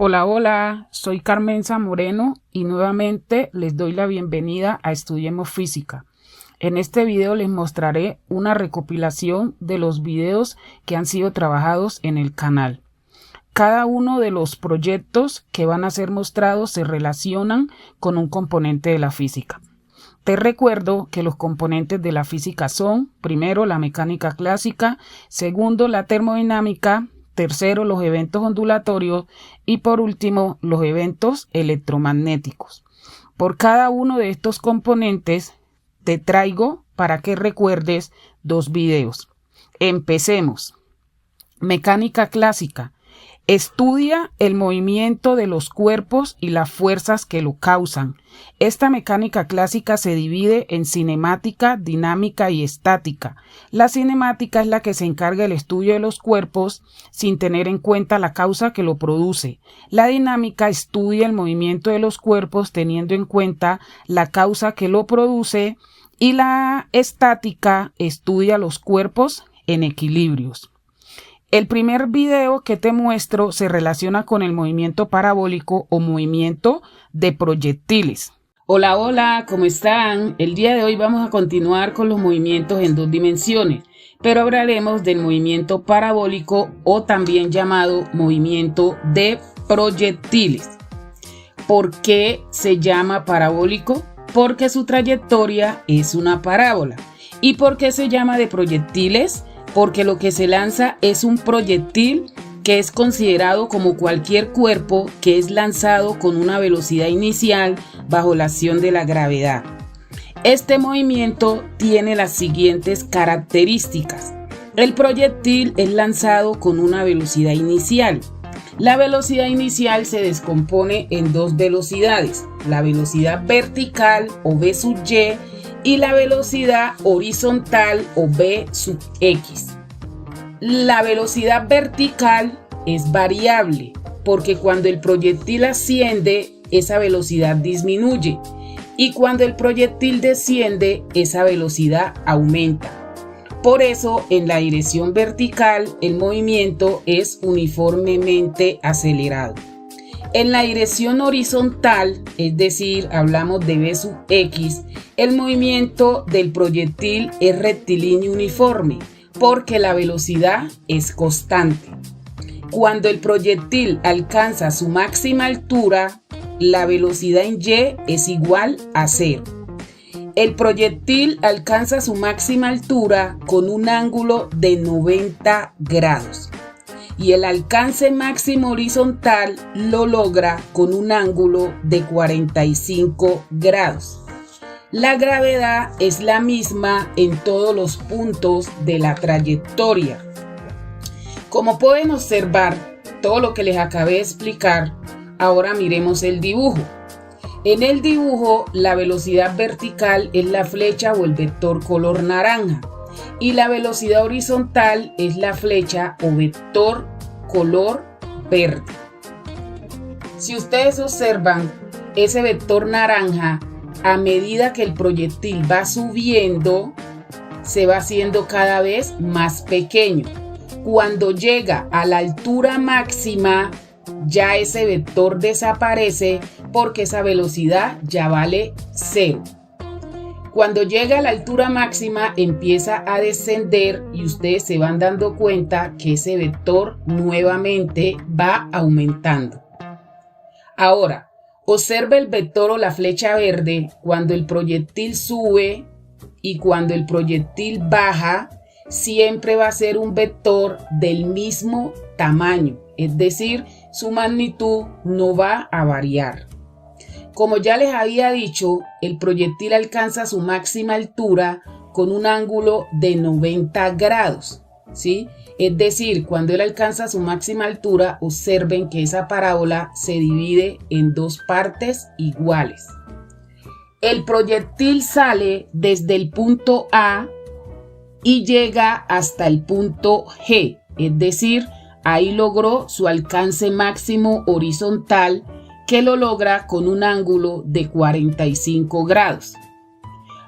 Hola, hola, soy Carmenza Moreno y nuevamente les doy la bienvenida a Estudiemos Física. En este video les mostraré una recopilación de los videos que han sido trabajados en el canal. Cada uno de los proyectos que van a ser mostrados se relacionan con un componente de la física. Te recuerdo que los componentes de la física son, primero, la mecánica clásica, segundo, la termodinámica, tercero, los eventos ondulatorios y por último, los eventos electromagnéticos. Por cada uno de estos componentes te traigo para que recuerdes dos videos. Empecemos. Mecánica clásica. Estudia el movimiento de los cuerpos y las fuerzas que lo causan. Esta mecánica clásica se divide en cinemática, dinámica y estática. La cinemática es la que se encarga del estudio de los cuerpos sin tener en cuenta la causa que lo produce. La dinámica estudia el movimiento de los cuerpos teniendo en cuenta la causa que lo produce y la estática estudia los cuerpos en equilibrios. El primer video que te muestro se relaciona con el movimiento parabólico o movimiento de proyectiles. Hola, hola, ¿cómo están? El día de hoy vamos a continuar con los movimientos en dos dimensiones, pero hablaremos del movimiento parabólico o también llamado movimiento de proyectiles. ¿Por qué se llama parabólico? Porque su trayectoria es una parábola. ¿Y por qué se llama de proyectiles? Porque lo que se lanza es un proyectil que es considerado como cualquier cuerpo que es lanzado con una velocidad inicial bajo la acción de la gravedad. Este movimiento tiene las siguientes características. El proyectil es lanzado con una velocidad inicial. La velocidad inicial se descompone en dos velocidades, la velocidad vertical o v sub y y la velocidad horizontal o v sub x. La velocidad vertical es variable porque cuando el proyectil asciende, esa velocidad disminuye y cuando el proyectil desciende, esa velocidad aumenta. Por eso, en la dirección vertical, el movimiento es uniformemente acelerado. En la dirección horizontal, es decir, hablamos de v sub x, el movimiento del proyectil es rectilíneo uniforme porque la velocidad es constante. Cuando el proyectil alcanza su máxima altura, la velocidad en y es igual a 0. El proyectil alcanza su máxima altura con un ángulo de 90 grados. Y el alcance máximo horizontal lo logra con un ángulo de 45 grados. La gravedad es la misma en todos los puntos de la trayectoria. Como pueden observar todo lo que les acabé de explicar, ahora miremos el dibujo. En el dibujo, la velocidad vertical es la flecha o el vector color naranja. Y la velocidad horizontal es la flecha o vector color verde. Si ustedes observan ese vector naranja, a medida que el proyectil va subiendo, se va haciendo cada vez más pequeño. Cuando llega a la altura máxima, ya ese vector desaparece porque esa velocidad ya vale 0. Cuando llega a la altura máxima empieza a descender y ustedes se van dando cuenta que ese vector nuevamente va aumentando. Ahora, observa el vector o la flecha verde cuando el proyectil sube y cuando el proyectil baja, siempre va a ser un vector del mismo tamaño, es decir, su magnitud no va a variar. Como ya les había dicho, el proyectil alcanza su máxima altura con un ángulo de 90 grados, ¿sí? Es decir, cuando él alcanza su máxima altura, observen que esa parábola se divide en dos partes iguales. El proyectil sale desde el punto A y llega hasta el punto G, es decir, ahí logró su alcance máximo horizontal que lo logra con un ángulo de 45 grados.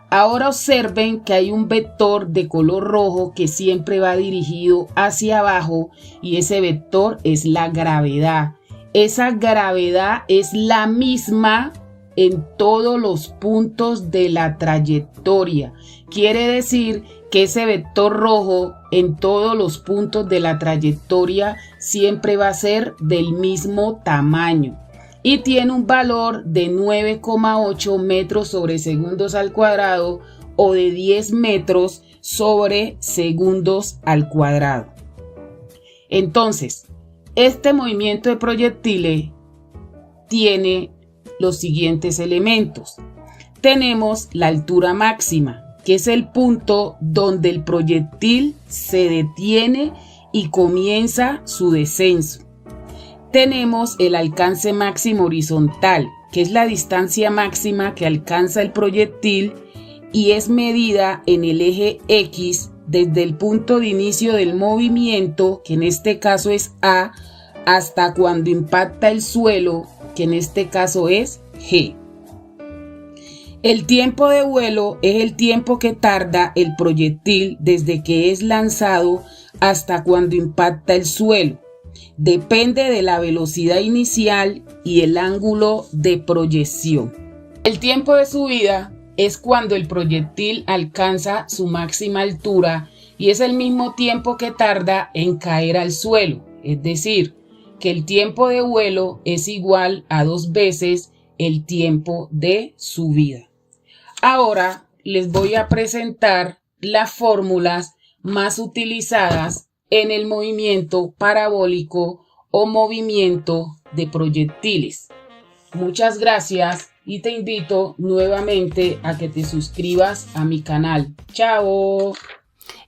Ahora observen que hay un vector de color rojo que siempre va dirigido hacia abajo y ese vector es la gravedad. esa gravedad es la misma en todos los puntos de la trayectoria. Quiere decir que ese vector rojo en todos los puntos de la trayectoria siempre va a ser del mismo tamaño y tiene un valor de 9,8 metros sobre segundos al cuadrado o de 10 metros sobre segundos al cuadrado. Entonces, este movimiento de proyectiles tiene los siguientes elementos. Tenemos la altura máxima, que es el punto donde el proyectil se detiene y comienza su descenso. Tenemos el alcance máximo horizontal, que es la distancia máxima que alcanza el proyectil y es medida en el eje X desde el punto de inicio del movimiento, que en este caso es A, hasta cuando impacta el suelo, que en este caso es G. El tiempo de vuelo es el tiempo que tarda el proyectil desde que es lanzado hasta cuando impacta el suelo. Depende de la velocidad inicial y el ángulo de proyección. El tiempo de subida es cuando el proyectil alcanza su máxima altura y es el mismo tiempo que tarda en caer al suelo, es decir, que el tiempo de vuelo es igual a 2 veces el tiempo de subida. Ahora les voy a presentar las fórmulas más utilizadas en el movimiento parabólico o movimiento de proyectiles. Muchas gracias y te invito nuevamente a que te suscribas a mi canal. ¡Chao!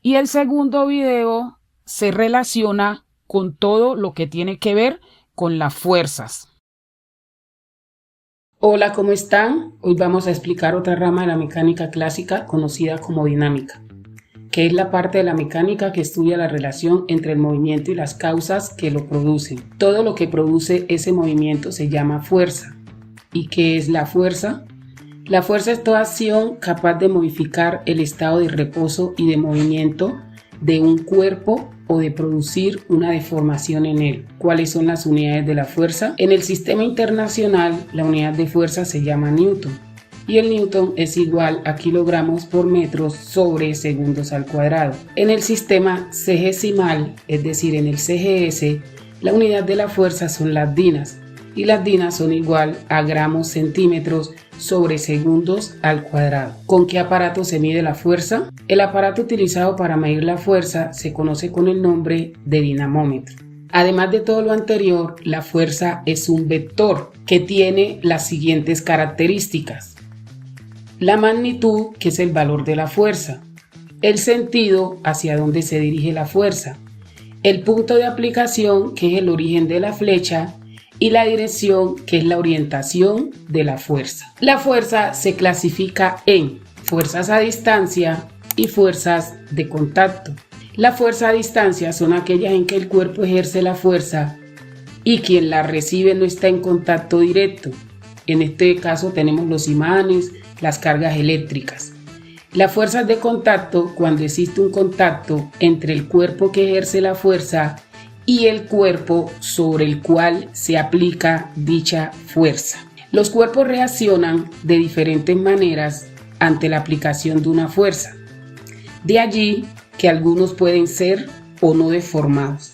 Y el segundo video se relaciona con todo lo que tiene que ver con las fuerzas. Hola, ¿cómo están? Hoy vamos a explicar otra rama de la mecánica clásica conocida como dinámica, que es la parte de la mecánica que estudia la relación entre el movimiento y las causas que lo producen. Todo lo que produce ese movimiento se llama fuerza. ¿Y qué es la fuerza? La fuerza es toda acción capaz de modificar el estado de reposo y de movimiento de un cuerpo o de producir una deformación en él. ¿Cuáles son las unidades de la fuerza? En el sistema internacional, la unidad de fuerza se llama Newton y el Newton es igual a kilogramos por metros sobre segundos al cuadrado. En el sistema sexagesimal, es decir, en el CGS, la unidad de la fuerza son las dinas y las dinas son igual a gramos centímetros sobre segundos al cuadrado. ¿Con qué aparato se mide la fuerza? El aparato utilizado para medir la fuerza se conoce con el nombre de dinamómetro. Además de todo lo anterior, la fuerza es un vector que tiene las siguientes características. La magnitud, que es el valor de la fuerza. El sentido, hacia dónde se dirige la fuerza. El punto de aplicación, que es el origen de la flecha. Y la dirección, que es la orientación de la fuerza. La fuerza se clasifica en fuerzas a distancia y fuerzas de contacto. La fuerza a distancia son aquellas en que el cuerpo ejerce la fuerza y quien la recibe no está en contacto directo. En este caso tenemos los imanes, las cargas eléctricas. Las fuerzas de contacto, cuando existe un contacto entre el cuerpo que ejerce la fuerza y el cuerpo sobre el cual se aplica dicha fuerza. Los cuerpos reaccionan de diferentes maneras ante la aplicación de una fuerza. De allí que algunos pueden ser o no deformados.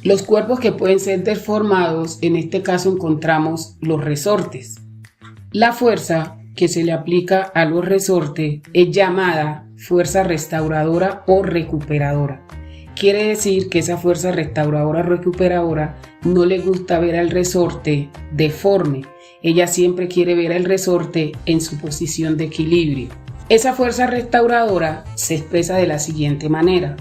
Los cuerpos que pueden ser deformados, en este caso encontramos los resortes. La fuerza que se le aplica a los resortes es llamada fuerza restauradora o recuperadora. Quiere decir que esa fuerza restauradora o recuperadora no le gusta ver al resorte deforme. Ella siempre quiere ver al resorte en su posición de equilibrio. Esa fuerza restauradora se expresa de la siguiente manera.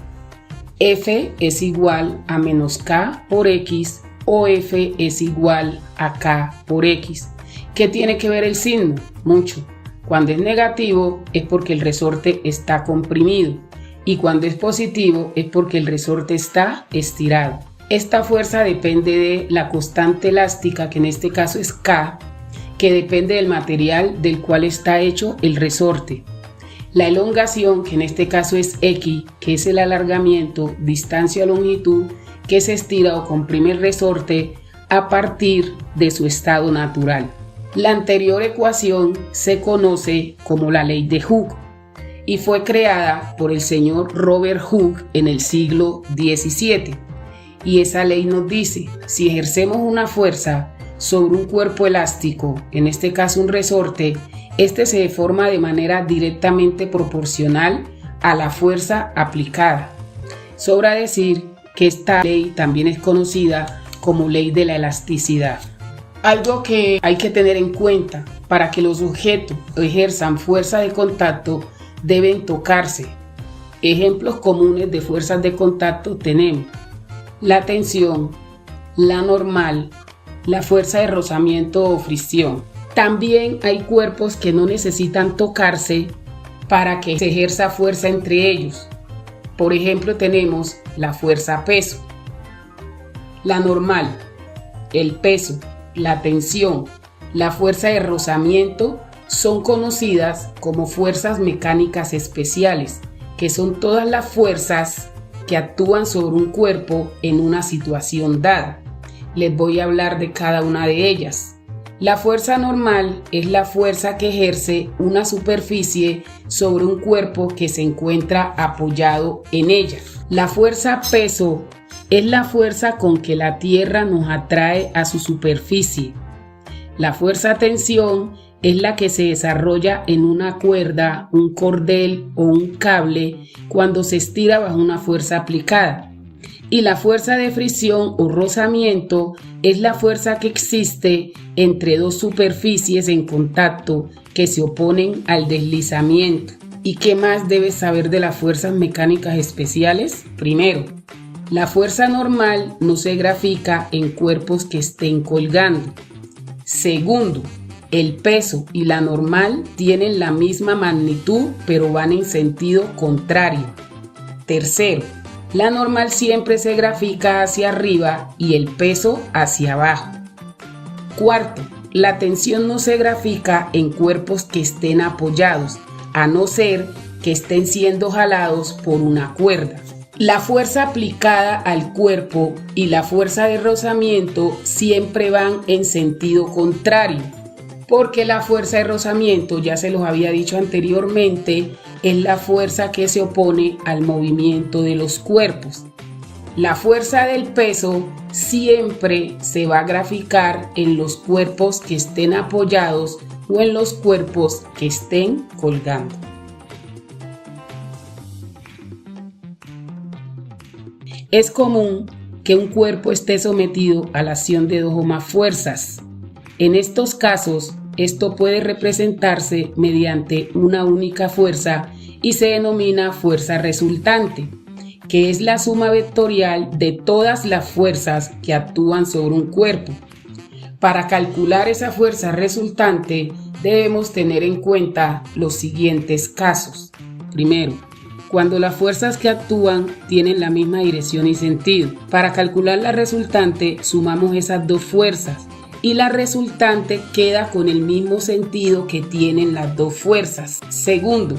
F es igual a menos K por X o F es igual a K por X. ¿Qué tiene que ver el signo? Mucho. Cuando es negativo es porque el resorte está comprimido. Y cuando es positivo es porque el resorte está estirado. Esta fuerza depende de la constante elástica, que en este caso es K, que depende del material del cual está hecho el resorte. La elongación, que en este caso es X, que es el alargamiento, distancia o longitud, que se estira o comprime el resorte a partir de su estado natural. La anterior ecuación se conoce como la ley de Hooke y fue creada por el señor Robert Hooke en el siglo XVII. Y esa ley nos dice, si ejercemos una fuerza sobre un cuerpo elástico, en este caso un resorte, este se deforma de manera directamente proporcional a la fuerza aplicada. Sobra decir que esta ley también es conocida como ley de la elasticidad. Algo que hay que tener en cuenta: para que los objetos ejerzan fuerza de contacto deben tocarse. Ejemplos comunes de fuerzas de contacto tenemos la tensión, la normal, la fuerza de rozamiento o fricción. También hay cuerpos que no necesitan tocarse para que se ejerza fuerza entre ellos. Por ejemplo, tenemos la fuerza peso, la normal, el peso, la tensión, la fuerza de rozamiento son conocidas como fuerzas mecánicas especiales, que son todas las fuerzas que actúan sobre un cuerpo en una situación dada. Les voy a hablar de cada una de ellas. La fuerza normal es la fuerza que ejerce una superficie sobre un cuerpo que se encuentra apoyado en ella. La fuerza peso es la fuerza con que la tierra nos atrae a su superficie. La fuerza tensión es la que se desarrolla en una cuerda, un cordel o un cable cuando se estira bajo una fuerza aplicada. Y la fuerza de fricción o rozamiento es la fuerza que existe entre dos superficies en contacto que se oponen al deslizamiento. ¿Y qué más debes saber de las fuerzas mecánicas especiales? Primero, la fuerza normal no se grafica en cuerpos que estén colgando. Segundo, el peso y la normal tienen la misma magnitud, pero van en sentido contrario. Tercero, la normal siempre se grafica hacia arriba y el peso hacia abajo. Cuarto, la tensión no se grafica en cuerpos que estén apoyados, a no ser que estén siendo jalados por una cuerda. La fuerza aplicada al cuerpo y la fuerza de rozamiento siempre van en sentido contrario, porque la fuerza de rozamiento, ya se los había dicho anteriormente, es la fuerza que se opone al movimiento de los cuerpos. La fuerza del peso siempre se va a graficar en los cuerpos que estén apoyados o en los cuerpos que estén colgando. Es común que un cuerpo esté sometido a la acción de dos o más fuerzas. En estos casos, esto puede representarse mediante una única fuerza y se denomina fuerza resultante, que es la suma vectorial de todas las fuerzas que actúan sobre un cuerpo. Para calcular esa fuerza resultante, debemos tener en cuenta los siguientes casos. Primero, cuando las fuerzas que actúan tienen la misma dirección y sentido. Para calcular la resultante, sumamos esas dos fuerzas y la resultante queda con el mismo sentido que tienen las dos fuerzas. Segundo,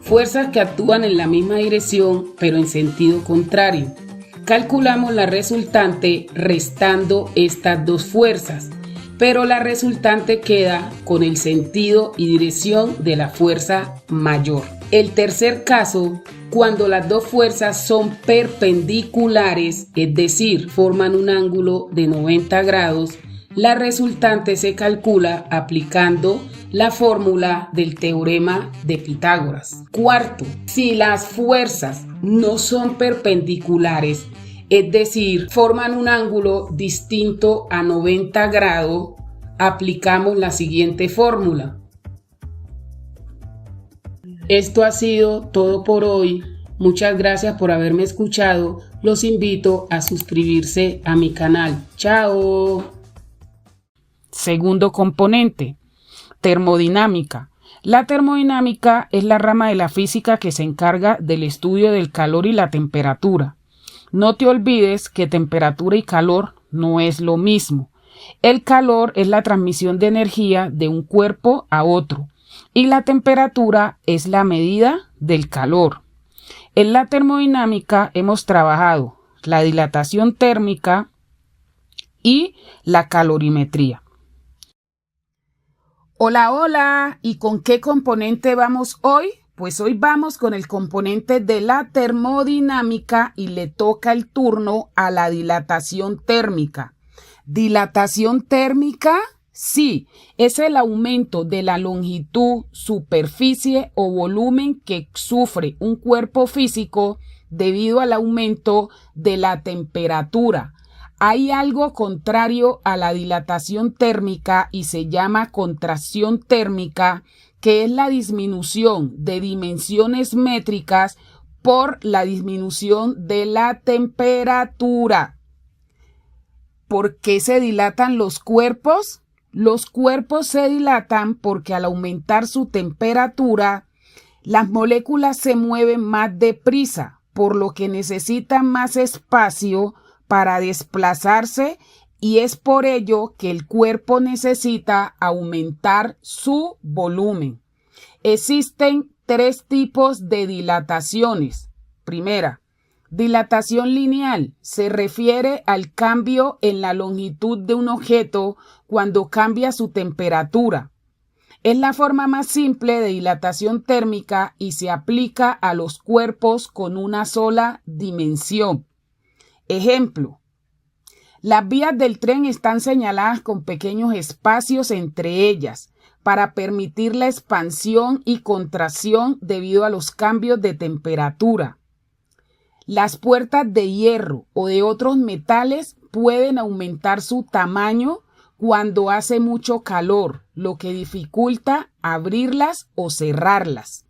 fuerzas que actúan en la misma dirección pero en sentido contrario. Calculamos la resultante restando estas dos fuerzas, pero la resultante queda con el sentido y dirección de la fuerza mayor. El tercer caso, cuando las dos fuerzas son perpendiculares, es decir, forman un ángulo de 90 grados, la resultante se calcula aplicando la fórmula del teorema de Pitágoras. Cuarto, si las fuerzas no son perpendiculares, es decir, forman un ángulo distinto a 90 grados, aplicamos la siguiente fórmula. Esto ha sido todo por hoy. Muchas gracias por haberme escuchado. Los invito a suscribirse a mi canal. ¡Chao! Segundo componente, termodinámica. La termodinámica es la rama de la física que se encarga del estudio del calor y la temperatura. No te olvides que temperatura y calor no es lo mismo. El calor es la transmisión de energía de un cuerpo a otro y la temperatura es la medida del calor. En la termodinámica hemos trabajado la dilatación térmica, y la calorimetría. Hola, hola, ¿y con qué componente vamos hoy? Pues hoy vamos con el componente de la termodinámica y le toca el turno a la dilatación térmica. ¿Dilatación térmica? Sí, es el aumento de la longitud, superficie o volumen que sufre un cuerpo físico debido al aumento de la temperatura. Hay algo contrario a la dilatación térmica y se llama contracción térmica, que es la disminución de dimensiones métricas por la disminución de la temperatura. ¿Por qué se dilatan los cuerpos? Los cuerpos se dilatan porque al aumentar su temperatura, las moléculas se mueven más deprisa, por lo que necesitan más espacio para desplazarse y es por ello que el cuerpo necesita aumentar su volumen. Existen 3 tipos de dilataciones. Primera, dilatación lineal se refiere al cambio en la longitud de un objeto cuando cambia su temperatura. Es la forma más simple de dilatación térmica y se aplica a los cuerpos con una sola dimensión. Ejemplo, las vías del tren están señaladas con pequeños espacios entre ellas para permitir la expansión y contracción debido a los cambios de temperatura. Las puertas de hierro o de otros metales pueden aumentar su tamaño cuando hace mucho calor, lo que dificulta abrirlas o cerrarlas.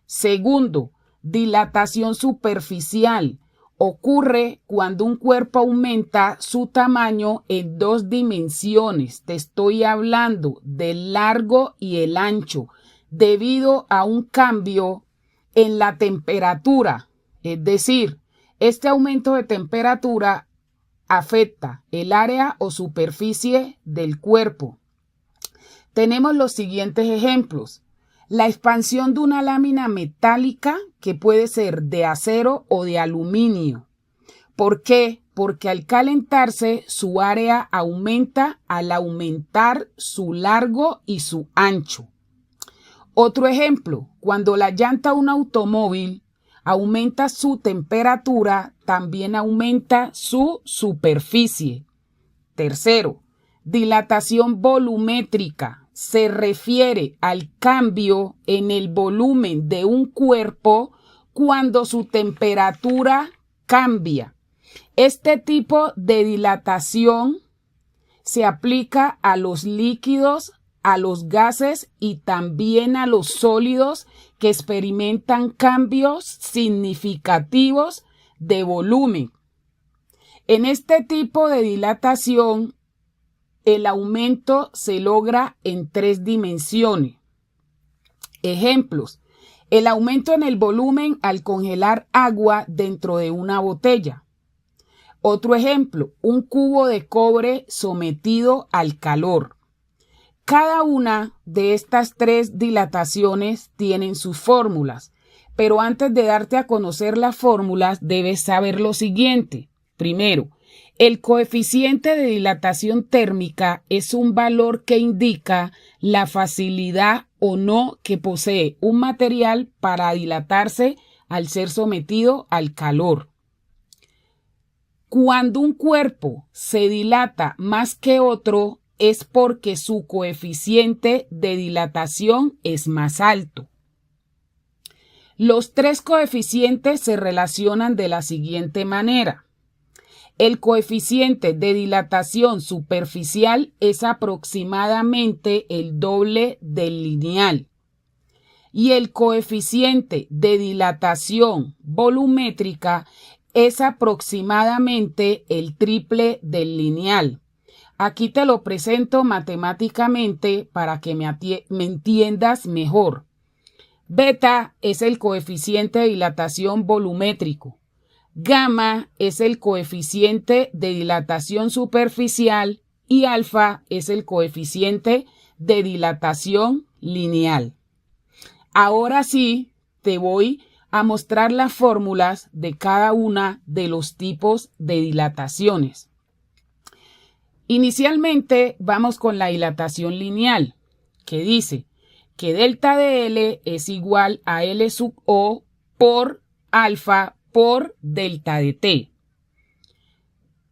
Segundo, dilatación superficial. Ocurre cuando un cuerpo aumenta su tamaño en 2 dimensiones. Te estoy hablando del largo y el ancho, debido a un cambio en la temperatura. Es decir, este aumento de temperatura afecta el área o superficie del cuerpo. Tenemos los siguientes ejemplos. La expansión de una lámina metálica que puede ser de acero o de aluminio. ¿Por qué? Porque al calentarse su área aumenta al aumentar su largo y su ancho. Otro ejemplo, cuando la llanta de un automóvil aumenta su temperatura, también aumenta su superficie. Tercero, dilatación volumétrica. Se refiere al cambio en el volumen de un cuerpo cuando su temperatura cambia. Este tipo de dilatación se aplica a los líquidos, a los gases y también a los sólidos que experimentan cambios significativos de volumen. En este tipo de dilatación, el aumento se logra en 3 dimensiones. Ejemplos, el aumento en el volumen al congelar agua dentro de una botella. Otro ejemplo, un cubo de cobre sometido al calor. Cada una de estas 3 dilataciones tienen sus fórmulas, pero antes de darte a conocer las fórmulas debes saber lo siguiente. Primero, el coeficiente de dilatación térmica es un valor que indica la facilidad o no que posee un material para dilatarse al ser sometido al calor. Cuando un cuerpo se dilata más que otro, es porque su coeficiente de dilatación es más alto. Los 3 coeficientes se relacionan de la siguiente manera. El coeficiente de dilatación superficial es aproximadamente el doble del lineal y el coeficiente de dilatación volumétrica es aproximadamente el triple del lineal. Aquí te lo presento matemáticamente para que me entiendas mejor. Beta es el coeficiente de dilatación volumétrico. Gamma es el coeficiente de dilatación superficial y alfa es el coeficiente de dilatación lineal. Ahora sí, te voy a mostrar las fórmulas de cada una de los tipos de dilataciones. Inicialmente vamos con la dilatación lineal, que dice que delta de L es igual a L sub O por alfa por delta de T.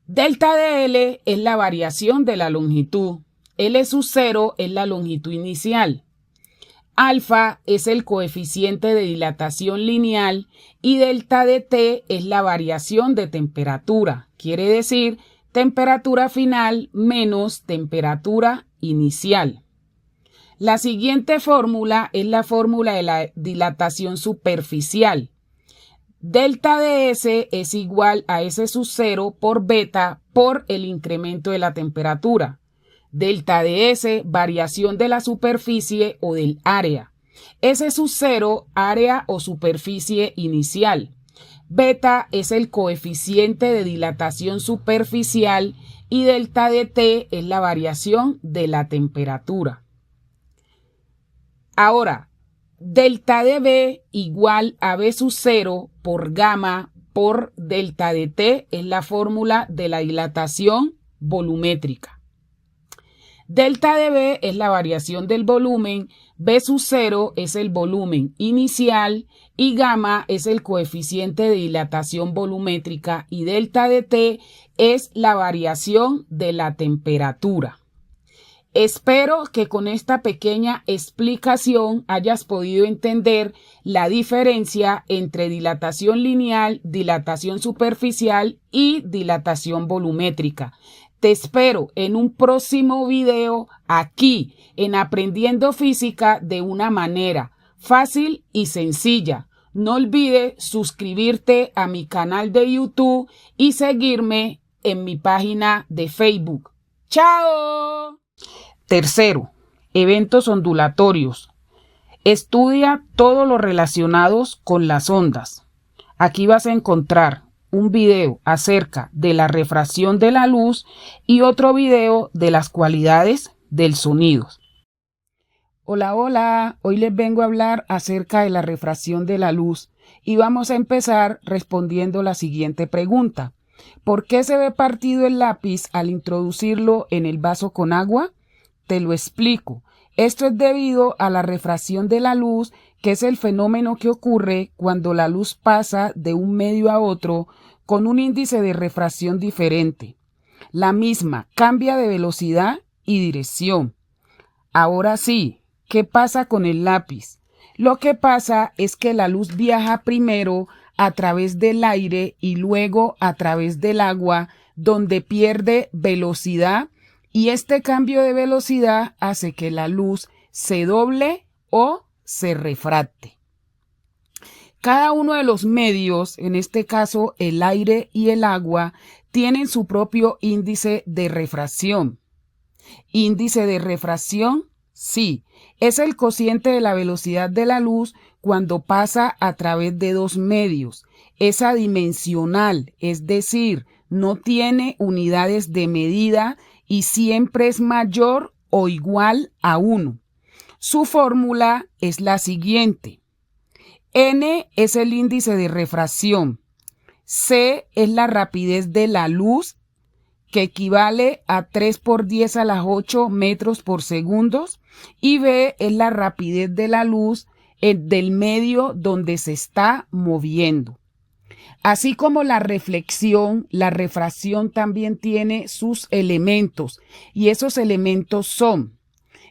Delta de L es la variación de la longitud. L sub 0 es la longitud inicial. Alfa es el coeficiente de dilatación lineal y delta de T es la variación de temperatura. Quiere decir temperatura final menos temperatura inicial. La siguiente fórmula es la fórmula de la dilatación superficial. Delta de S es igual a S sub 0 por beta por el incremento de la temperatura. Delta de S, variación de la superficie o del área. S sub 0, área o superficie inicial. Beta es el coeficiente de dilatación superficial y delta de T es la variación de la temperatura. Ahora, delta de B igual a B sub 0 por gamma por delta de T es la fórmula de la dilatación volumétrica. Delta de B es la variación del volumen, B sub 0 es el volumen inicial y gamma es el coeficiente de dilatación volumétrica y delta de T es la variación de la temperatura. Espero que con esta pequeña explicación hayas podido entender la diferencia entre dilatación lineal, dilatación superficial y dilatación volumétrica. Te espero en un próximo video aquí en Aprendiendo Física de una manera fácil y sencilla. No olvides suscribirte a mi canal de YouTube y seguirme en mi página de Facebook. ¡Chao! Tercero, eventos ondulatorios. Estudia todo lo relacionado con las ondas. Aquí vas a encontrar un video acerca de la refracción de la luz y otro video de las cualidades del sonido. Hola, hoy les vengo a hablar acerca de la refracción de la luz y vamos a empezar respondiendo la siguiente pregunta. ¿Por qué se ve partido el lápiz al introducirlo en el vaso con agua? Te lo explico. Esto es debido a la refracción de la luz, que es el fenómeno que ocurre cuando la luz pasa de un medio a otro con un índice de refracción diferente. La misma cambia de velocidad y dirección. Ahora sí, ¿qué pasa con el lápiz? Lo que pasa es que la luz viaja primero a través del aire y luego a través del agua, donde pierde velocidad. Y este cambio de velocidad hace que la luz se doble o se refracte. Cada uno de los medios, en este caso el aire y el agua, tienen su propio índice de refracción. ¿Índice de refracción? Sí, es el cociente de la velocidad de la luz cuando pasa a través de dos medios. Es adimensional, es decir, no tiene unidades de medida y siempre es mayor o igual a 1. Su fórmula es la siguiente. N es el índice de refracción. C es la rapidez de la luz, que equivale a 3 por 10 a las 8 metros por segundo. Y B es la rapidez de la luz del medio donde se está moviendo. Así como la reflexión, la refracción también tiene sus elementos y esos elementos son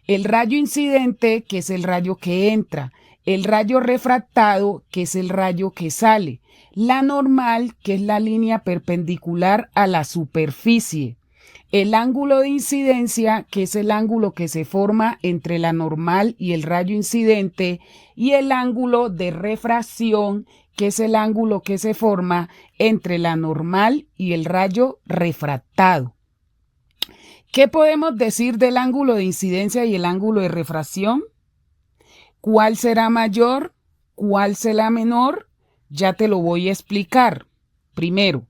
el rayo incidente, que es el rayo que entra, el rayo refractado, que es el rayo que sale, la normal, que es la línea perpendicular a la superficie, el ángulo de incidencia, que es el ángulo que se forma entre la normal y el rayo incidente, y el ángulo de refracción, que es el ángulo que se forma entre la normal y el rayo refractado. ¿Qué podemos decir del ángulo de incidencia y el ángulo de refracción? ¿Cuál será mayor? ¿Cuál será menor? Ya te lo voy a explicar. Primero,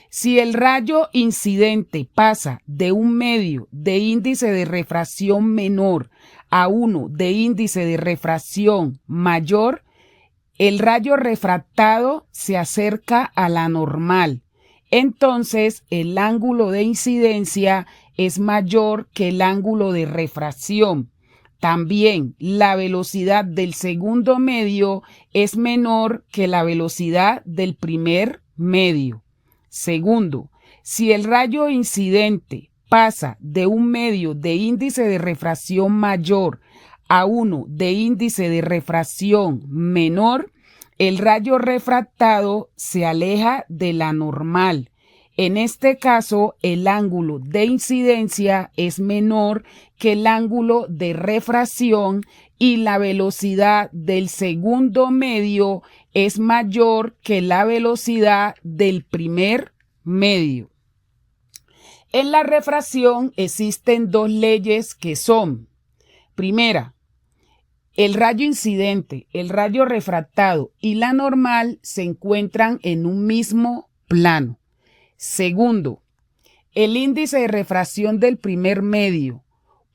si el rayo incidente pasa de un medio de índice de refracción menor a uno de índice de refracción mayor, el rayo refractado se acerca a la normal. Entonces, el ángulo de incidencia es mayor que el ángulo de refracción. También la velocidad del segundo medio es menor que la velocidad del primer medio. Segundo, si el rayo incidente pasa de un medio de índice de refracción mayor a uno de índice de refracción menor, el rayo refractado se aleja de la normal. En este caso, el ángulo de incidencia es menor que el ángulo de refracción y la velocidad del segundo medio es mayor que la velocidad del primer medio. En la refracción existen dos leyes que son: primera, el rayo incidente, el rayo refractado y la normal se encuentran en un mismo plano. Segundo, el índice de refracción del primer medio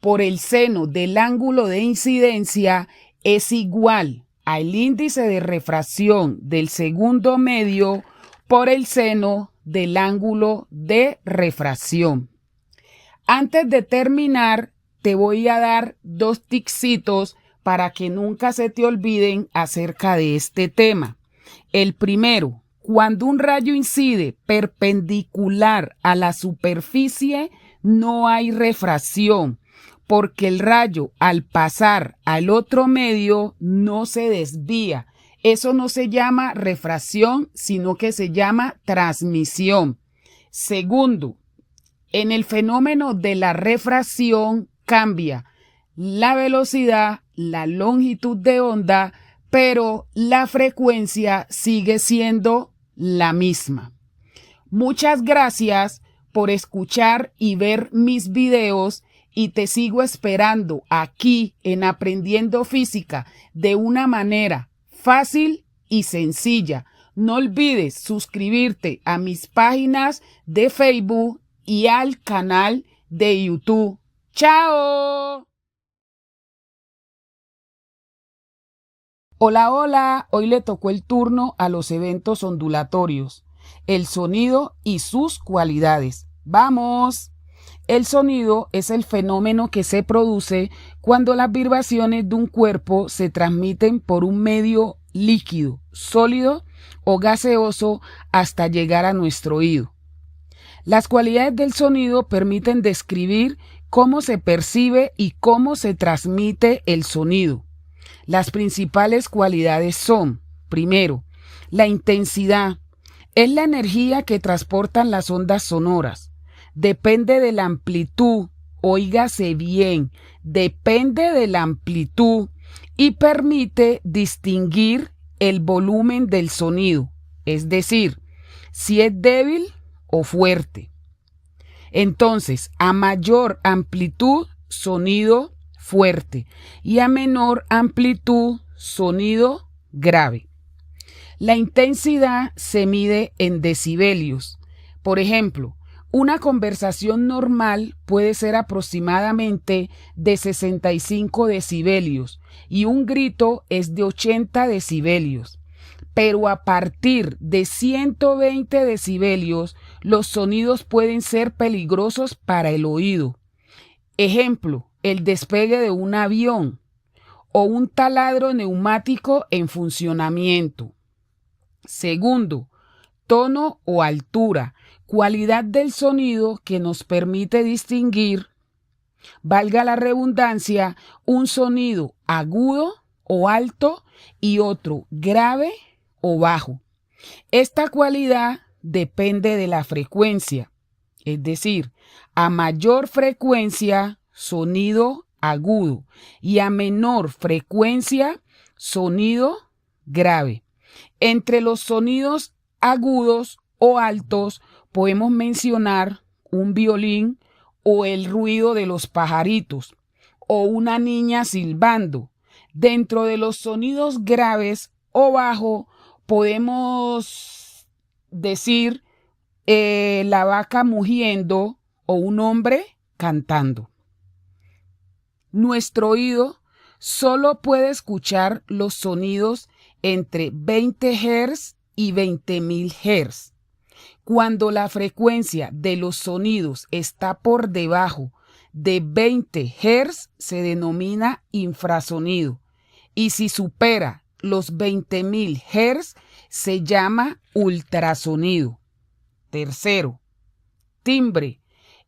por el seno del ángulo de incidencia es igual al índice de refracción del segundo medio por el seno del ángulo de refracción. Antes de terminar, te voy a dar dos tipsitos para que nunca se te olviden acerca de este tema. El primero: cuando un rayo incide perpendicular a la superficie, no hay refracción, porque el rayo al pasar al otro medio no se desvía. Eso no se llama refracción, sino que se llama transmisión. Segundo, en el fenómeno de la refracción cambia la velocidad, la longitud de onda, pero la frecuencia sigue siendo la misma. Muchas gracias por escuchar y ver mis videos y te sigo esperando aquí en Aprendiendo Física de una manera fácil y sencilla. No olvides suscribirte a mis páginas de Facebook y al canal de YouTube. ¡Chao! Hola, hola, hoy le tocó el turno a los eventos ondulatorios, el sonido y sus cualidades. ¡Vamos! El sonido es el fenómeno que se produce cuando las vibraciones de un cuerpo se transmiten por un medio líquido, sólido o gaseoso hasta llegar a nuestro oído. Las cualidades del sonido permiten describir cómo se percibe y cómo se transmite el sonido. Las principales cualidades son: primero, la intensidad. Es la energía que transportan las ondas sonoras. Depende de la amplitud, óigase bien, depende de la amplitud y permite distinguir el volumen del sonido, es decir, si es débil o fuerte. Entonces, a mayor amplitud, sonido fuerte, y a menor amplitud, sonido grave. La intensidad se mide en decibelios. Por ejemplo, una conversación normal puede ser aproximadamente de 65 decibelios y un grito es de 80 decibelios. Pero a partir de 120 decibelios, los sonidos pueden ser peligrosos para el oído. Ejemplo: el despegue de un avión o un taladro neumático en funcionamiento. Segundo, tono o altura, cualidad del sonido que nos permite distinguir, valga la redundancia, un sonido agudo o alto y otro grave o bajo. Esta cualidad depende de la frecuencia, es decir, a mayor frecuencia, sonido agudo, y a menor frecuencia, sonido grave. Entre los sonidos agudos o altos podemos mencionar un violín o el ruido de los pajaritos o una niña silbando. Dentro de los sonidos graves o bajos podemos decir la vaca mugiendo o un hombre cantando. Nuestro oído solo puede escuchar los sonidos entre 20 Hz y 20.000 Hz. Cuando la frecuencia de los sonidos está por debajo de 20 Hz, se denomina infrasonido. Y si supera los 20.000 Hz, se llama ultrasonido. Tercero, timbre.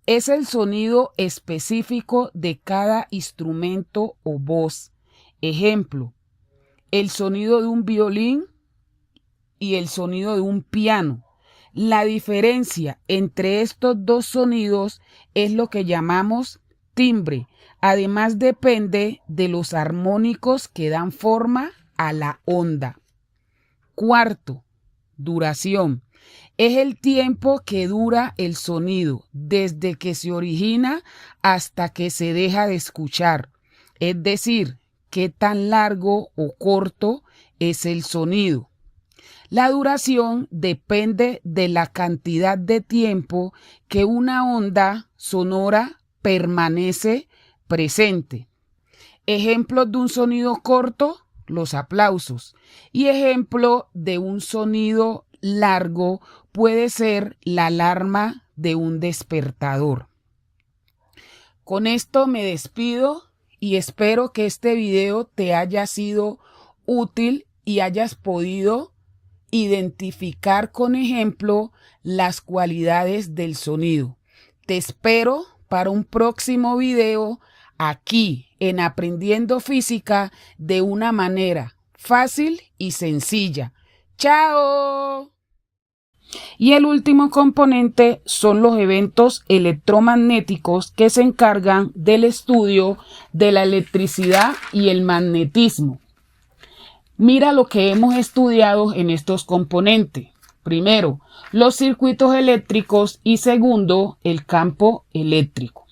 Es el sonido específico de cada instrumento o voz. Ejemplo, el sonido de un violín y el sonido de un piano. La diferencia entre estos dos sonidos es lo que llamamos timbre. Además, depende de los armónicos que dan forma a la onda. Cuarto, duración. Es el tiempo que dura el sonido desde que se origina hasta que se deja de escuchar. Es decir, qué tan largo o corto es el sonido. La duración depende de la cantidad de tiempo que una onda sonora permanece presente. Ejemplos de un sonido corto, los aplausos. Y ejemplo de un sonido largo puede ser la alarma de un despertador. Con esto me despido y espero que este video te haya sido útil y hayas podido identificar con ejemplo las cualidades del sonido. Te espero para un próximo video aquí en Aprendiendo Física de una manera fácil y sencilla. ¡Chao! Y el último componente son los eventos electromagnéticos que se encargan del estudio de la electricidad y el magnetismo. Mira lo que hemos estudiado en estos componentes. Primero, los circuitos eléctricos y segundo, el campo eléctrico.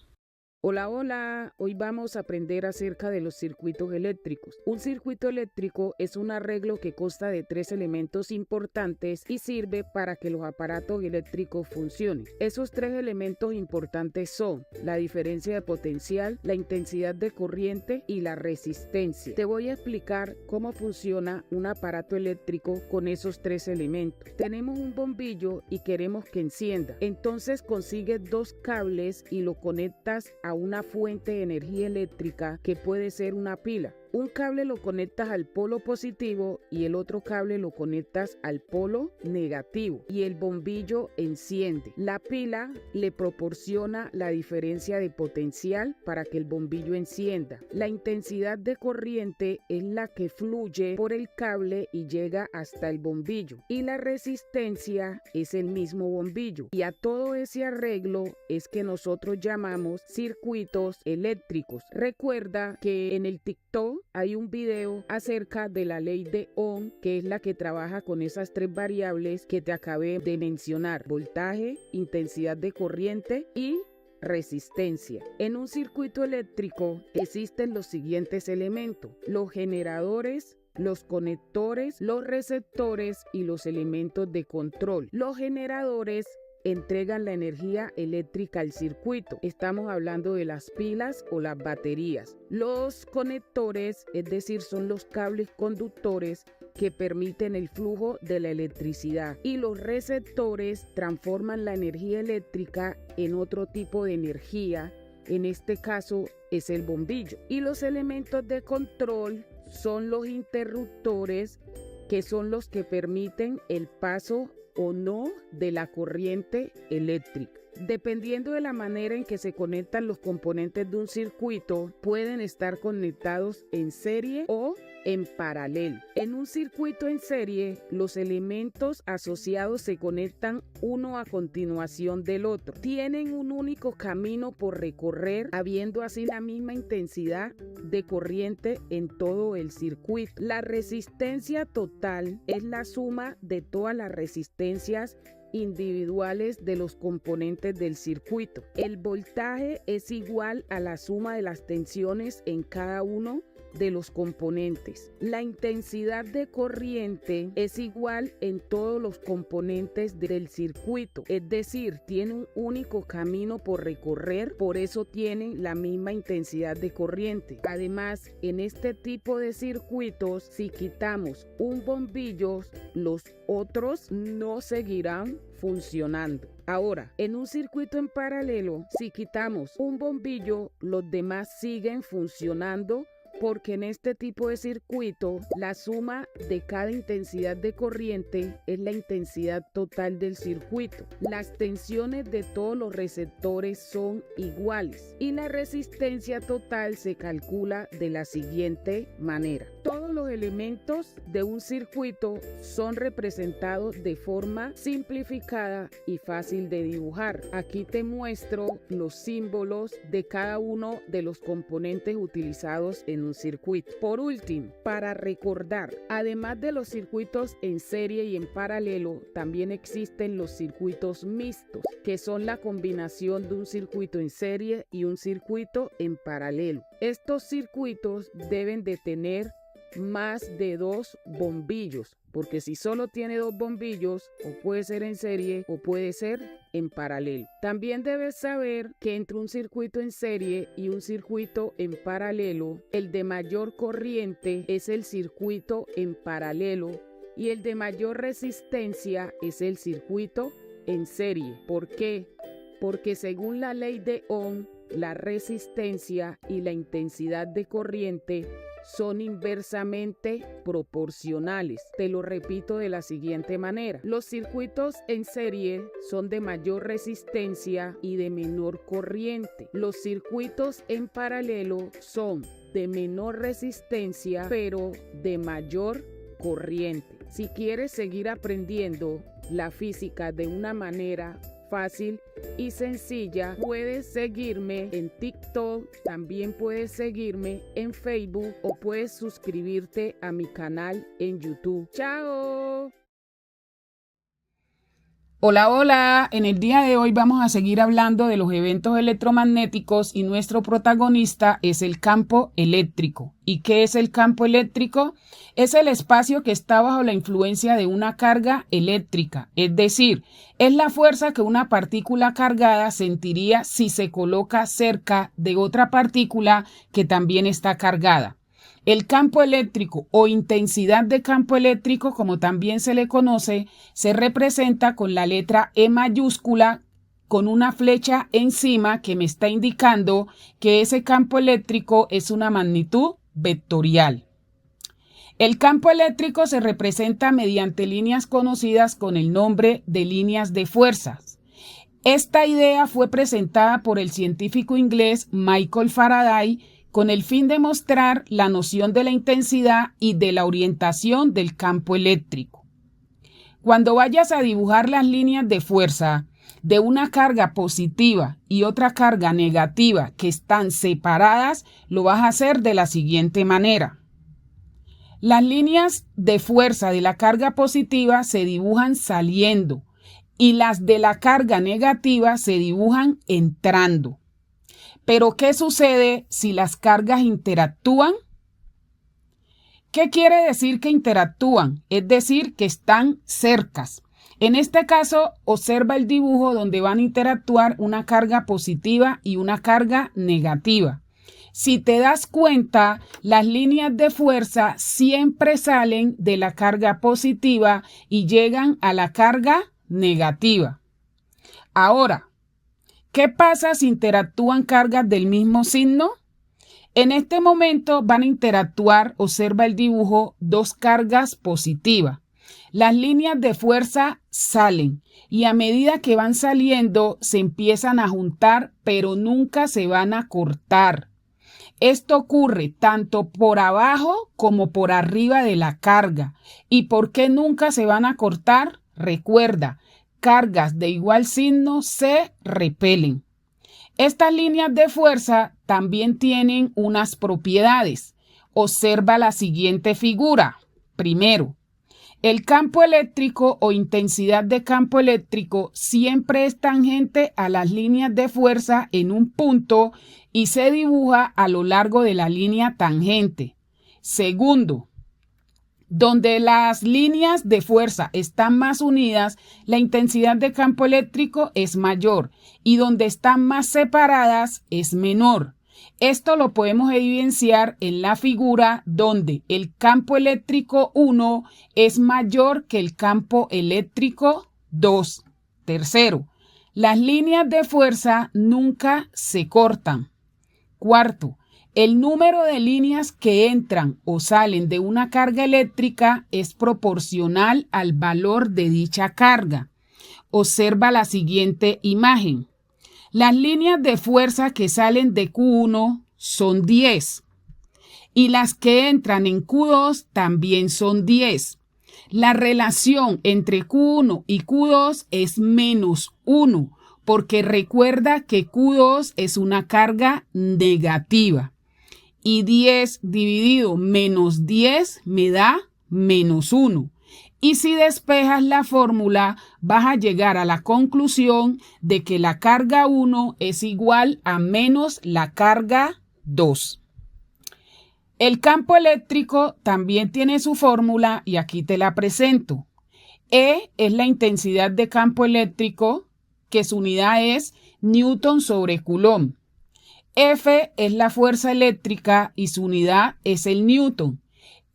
Hola, hola. Hoy vamos a aprender acerca de los circuitos eléctricos. Un circuito eléctrico es un arreglo que consta de 3 elementos importantes y sirve para que los aparatos eléctricos funcionen. Esos 3 elementos importantes son la diferencia de potencial, la intensidad de corriente y la resistencia. Te voy a explicar cómo funciona un aparato eléctrico con esos 3 elementos. Tenemos un bombillo y queremos que encienda. Entonces consigues 2 cables y lo conectas a una fuente de energía eléctrica que puede ser una pila. Un cable lo conectas al polo positivo y el otro cable lo conectas al polo negativo y el bombillo enciende. La pila le proporciona la diferencia de potencial para que el bombillo encienda. La intensidad de corriente es la que fluye por el cable y llega hasta el bombillo. Y la resistencia es el mismo bombillo. Y a todo ese arreglo es que nosotros llamamos circuitos eléctricos. Recuerda que en el TikTok hay un video acerca de la ley de Ohm, que es la que trabaja con esas 3 variables que te acabé de mencionar: voltaje, intensidad de corriente y resistencia. En un circuito eléctrico existen los siguientes elementos: los generadores, los conectores, los receptores y los elementos de control. Los generadores entregan la energía eléctrica al circuito. Estamos hablando de las pilas o las baterías. Los conectores, es decir, son los cables conductores que permiten el flujo de la electricidad. Y los receptores transforman la energía eléctrica en otro tipo de energía. En este caso es el bombillo. Y los elementos de control son los interruptores, que son los que permiten el paso o no de la corriente eléctrica. Dependiendo de la manera en que se conectan los componentes de un circuito, pueden estar conectados en serie o en paralelo. En un circuito en serie, los elementos asociados se conectan uno a continuación del otro. Tienen un único camino por recorrer, habiendo así la misma intensidad de corriente en todo el circuito. La resistencia total es la suma de todas las resistencias individuales de los componentes del circuito. El voltaje es igual a la suma de las tensiones en cada uno de los componentes. La intensidad de corriente es igual en todos los componentes del circuito, es decir, tiene un único camino por recorrer, por eso tienen la misma intensidad de corriente. Además, en este tipo de circuitos, si quitamos un bombillo, los otros no seguirán funcionando. Ahora, en un circuito en paralelo, si quitamos un bombillo, los demás siguen funcionando, porque en este tipo de circuito la suma de cada intensidad de corriente es la intensidad total del circuito. Las tensiones de todos los receptores son iguales y la resistencia total se calcula de la siguiente manera. Todos los elementos de un circuito son representados de forma simplificada y fácil de dibujar. Aquí te muestro los símbolos de cada uno de los componentes utilizados en un circuito. Por último, para recordar, además de los circuitos en serie y en paralelo, también existen los circuitos mixtos, que son la combinación de un circuito en serie y un circuito en paralelo. Estos circuitos deben de tener más de 2 bombillos, porque si solo tiene 2 bombillos, o puede ser en serie o puede ser en paralelo. También debes saber que entre un circuito en serie y un circuito en paralelo, el de mayor corriente es el circuito en paralelo y el de mayor resistencia es el circuito en serie. ¿Por qué? Porque según la ley de Ohm, la resistencia y la intensidad de corriente son inversamente proporcionales. Te lo repito de la siguiente manera. Los circuitos en serie son de mayor resistencia y de menor corriente. Los circuitos en paralelo son de menor resistencia pero de mayor corriente. Si quieres seguir aprendiendo la física de una manera fácil y sencilla, puedes seguirme en TikTok, también puedes seguirme en Facebook o puedes suscribirte a mi canal en YouTube. ¡Chao! Hola, hola. En el día de hoy vamos a seguir hablando de los eventos electromagnéticos y nuestro protagonista es el campo eléctrico. ¿Y qué es el campo eléctrico? Es el espacio que está bajo la influencia de una carga eléctrica, es decir, es la fuerza que una partícula cargada sentiría si se coloca cerca de otra partícula que también está cargada. El campo eléctrico o intensidad de campo eléctrico, como también se le conoce, se representa con la letra E mayúscula con una flecha encima que me está indicando que ese campo eléctrico es una magnitud vectorial. El campo eléctrico se representa mediante líneas conocidas con el nombre de líneas de fuerzas. Esta idea fue presentada por el científico inglés Michael Faraday con el fin de mostrar la noción de la intensidad y de la orientación del campo eléctrico. Cuando vayas a dibujar las líneas de fuerza de una carga positiva y otra carga negativa que están separadas, lo vas a hacer de la siguiente manera. Las líneas de fuerza de la carga positiva se dibujan saliendo y las de la carga negativa se dibujan entrando. Pero, ¿qué sucede si las cargas interactúan? ¿Qué quiere decir que interactúan? Es decir, que están cercas. En este caso, observa el dibujo donde van a interactuar una carga positiva y una carga negativa. Si te das cuenta, las líneas de fuerza siempre salen de la carga positiva y llegan a la carga negativa. Ahora, ¿qué pasa si interactúan cargas del mismo signo? En este momento van a interactuar, observa el dibujo, 2 cargas positivas. Las líneas de fuerza salen y a medida que van saliendo se empiezan a juntar, pero nunca se van a cortar. Esto ocurre tanto por abajo como por arriba de la carga. ¿Y por qué nunca se van a cortar? Recuerda, cargas de igual signo se repelen. Estas líneas de fuerza también tienen unas propiedades. Observa la siguiente figura. Primero, el campo eléctrico o intensidad de campo eléctrico siempre es tangente a las líneas de fuerza en un punto y se dibuja a lo largo de la línea tangente. Segundo, donde las líneas de fuerza están más unidas, la intensidad de campo eléctrico es mayor y donde están más separadas es menor. Esto lo podemos evidenciar en la figura donde el campo eléctrico 1 es mayor que el campo eléctrico 2. Tercero, las líneas de fuerza nunca se cortan. Cuarto, el número de líneas que entran o salen de una carga eléctrica es proporcional al valor de dicha carga. Observa la siguiente imagen. Las líneas de fuerza que salen de Q1 son 10 y las que entran en Q2 también son 10. La relación entre Q1 y Q2 es -1 porque recuerda que Q2 es una carga negativa. Y 10 dividido menos 10 me da -1. Y si despejas la fórmula, vas a llegar a la conclusión de que la carga 1 es igual a menos la carga 2. El campo eléctrico también tiene su fórmula y aquí te la presento. E es la intensidad de campo eléctrico, que su unidad es Newton sobre Coulomb. F es la fuerza eléctrica y su unidad es el Newton.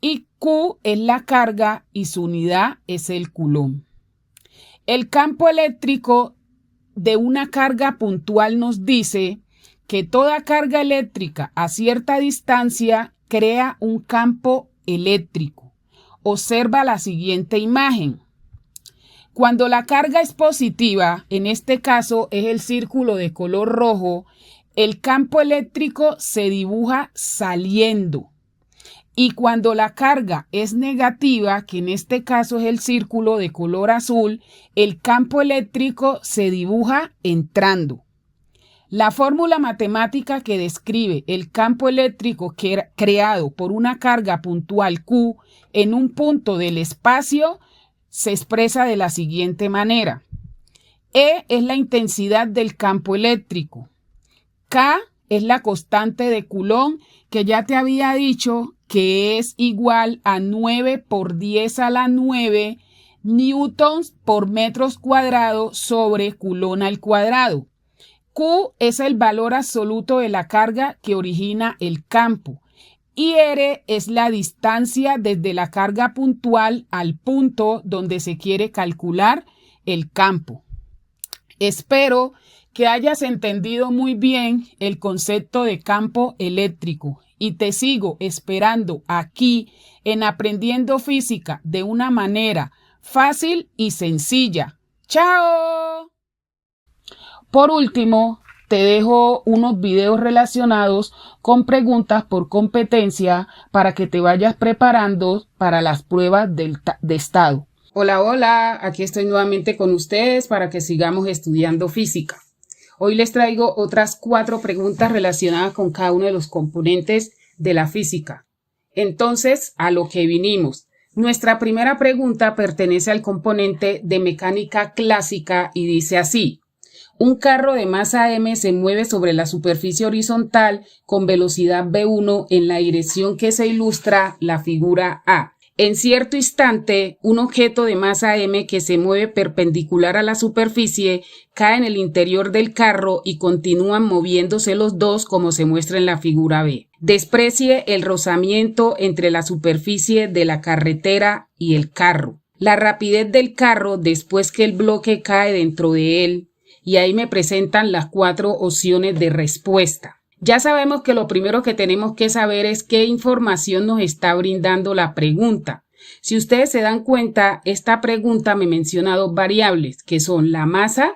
Y Q es la carga y su unidad es el Coulomb. El campo eléctrico de una carga puntual nos dice que toda carga eléctrica a cierta distancia crea un campo eléctrico. Observa la siguiente imagen. Cuando la carga es positiva, en este caso es el círculo de color rojo, el campo eléctrico se dibuja saliendo. Y cuando la carga es negativa, que en este caso es el círculo de color azul, el campo eléctrico se dibuja entrando. La fórmula matemática que describe el campo eléctrico creado por una carga puntual Q en un punto del espacio se expresa de la siguiente manera. E es la intensidad del campo eléctrico. K es la constante de Coulomb, que ya te había dicho que es igual a 9 por 10 a la 9 newtons por metros cuadrados sobre Coulomb al cuadrado. Q es el valor absoluto de la carga que origina el campo y R es la distancia desde la carga puntual al punto donde se quiere calcular el campo. Espero que hayas entendido muy bien el concepto de campo eléctrico y te sigo esperando aquí en Aprendiendo Física de una manera fácil y sencilla. ¡Chao! Por último, te dejo unos videos relacionados con preguntas por competencia para que te vayas preparando para las pruebas de estado. Hola, aquí estoy nuevamente con ustedes para que sigamos estudiando física. Hoy les traigo otras 4 preguntas relacionadas con cada uno de los componentes de la física. Entonces, a lo que vinimos. Nuestra primera pregunta pertenece al componente de mecánica clásica y dice así. Un carro de masa m se mueve sobre la superficie horizontal con velocidad v1 en la dirección que se ilustra la figura A. En cierto instante, un objeto de masa m que se mueve perpendicular a la superficie cae en el interior del carro y continúan moviéndose los dos como se muestra en la figura B. Desprecie el rozamiento entre la superficie de la carretera y el carro. La rapidez del carro después que el bloque cae dentro de él. Y ahí me presentan las 4 opciones de respuesta. Ya sabemos que lo primero que tenemos que saber es qué información nos está brindando la pregunta. Si ustedes se dan cuenta, esta pregunta me menciona 2 variables, que son la masa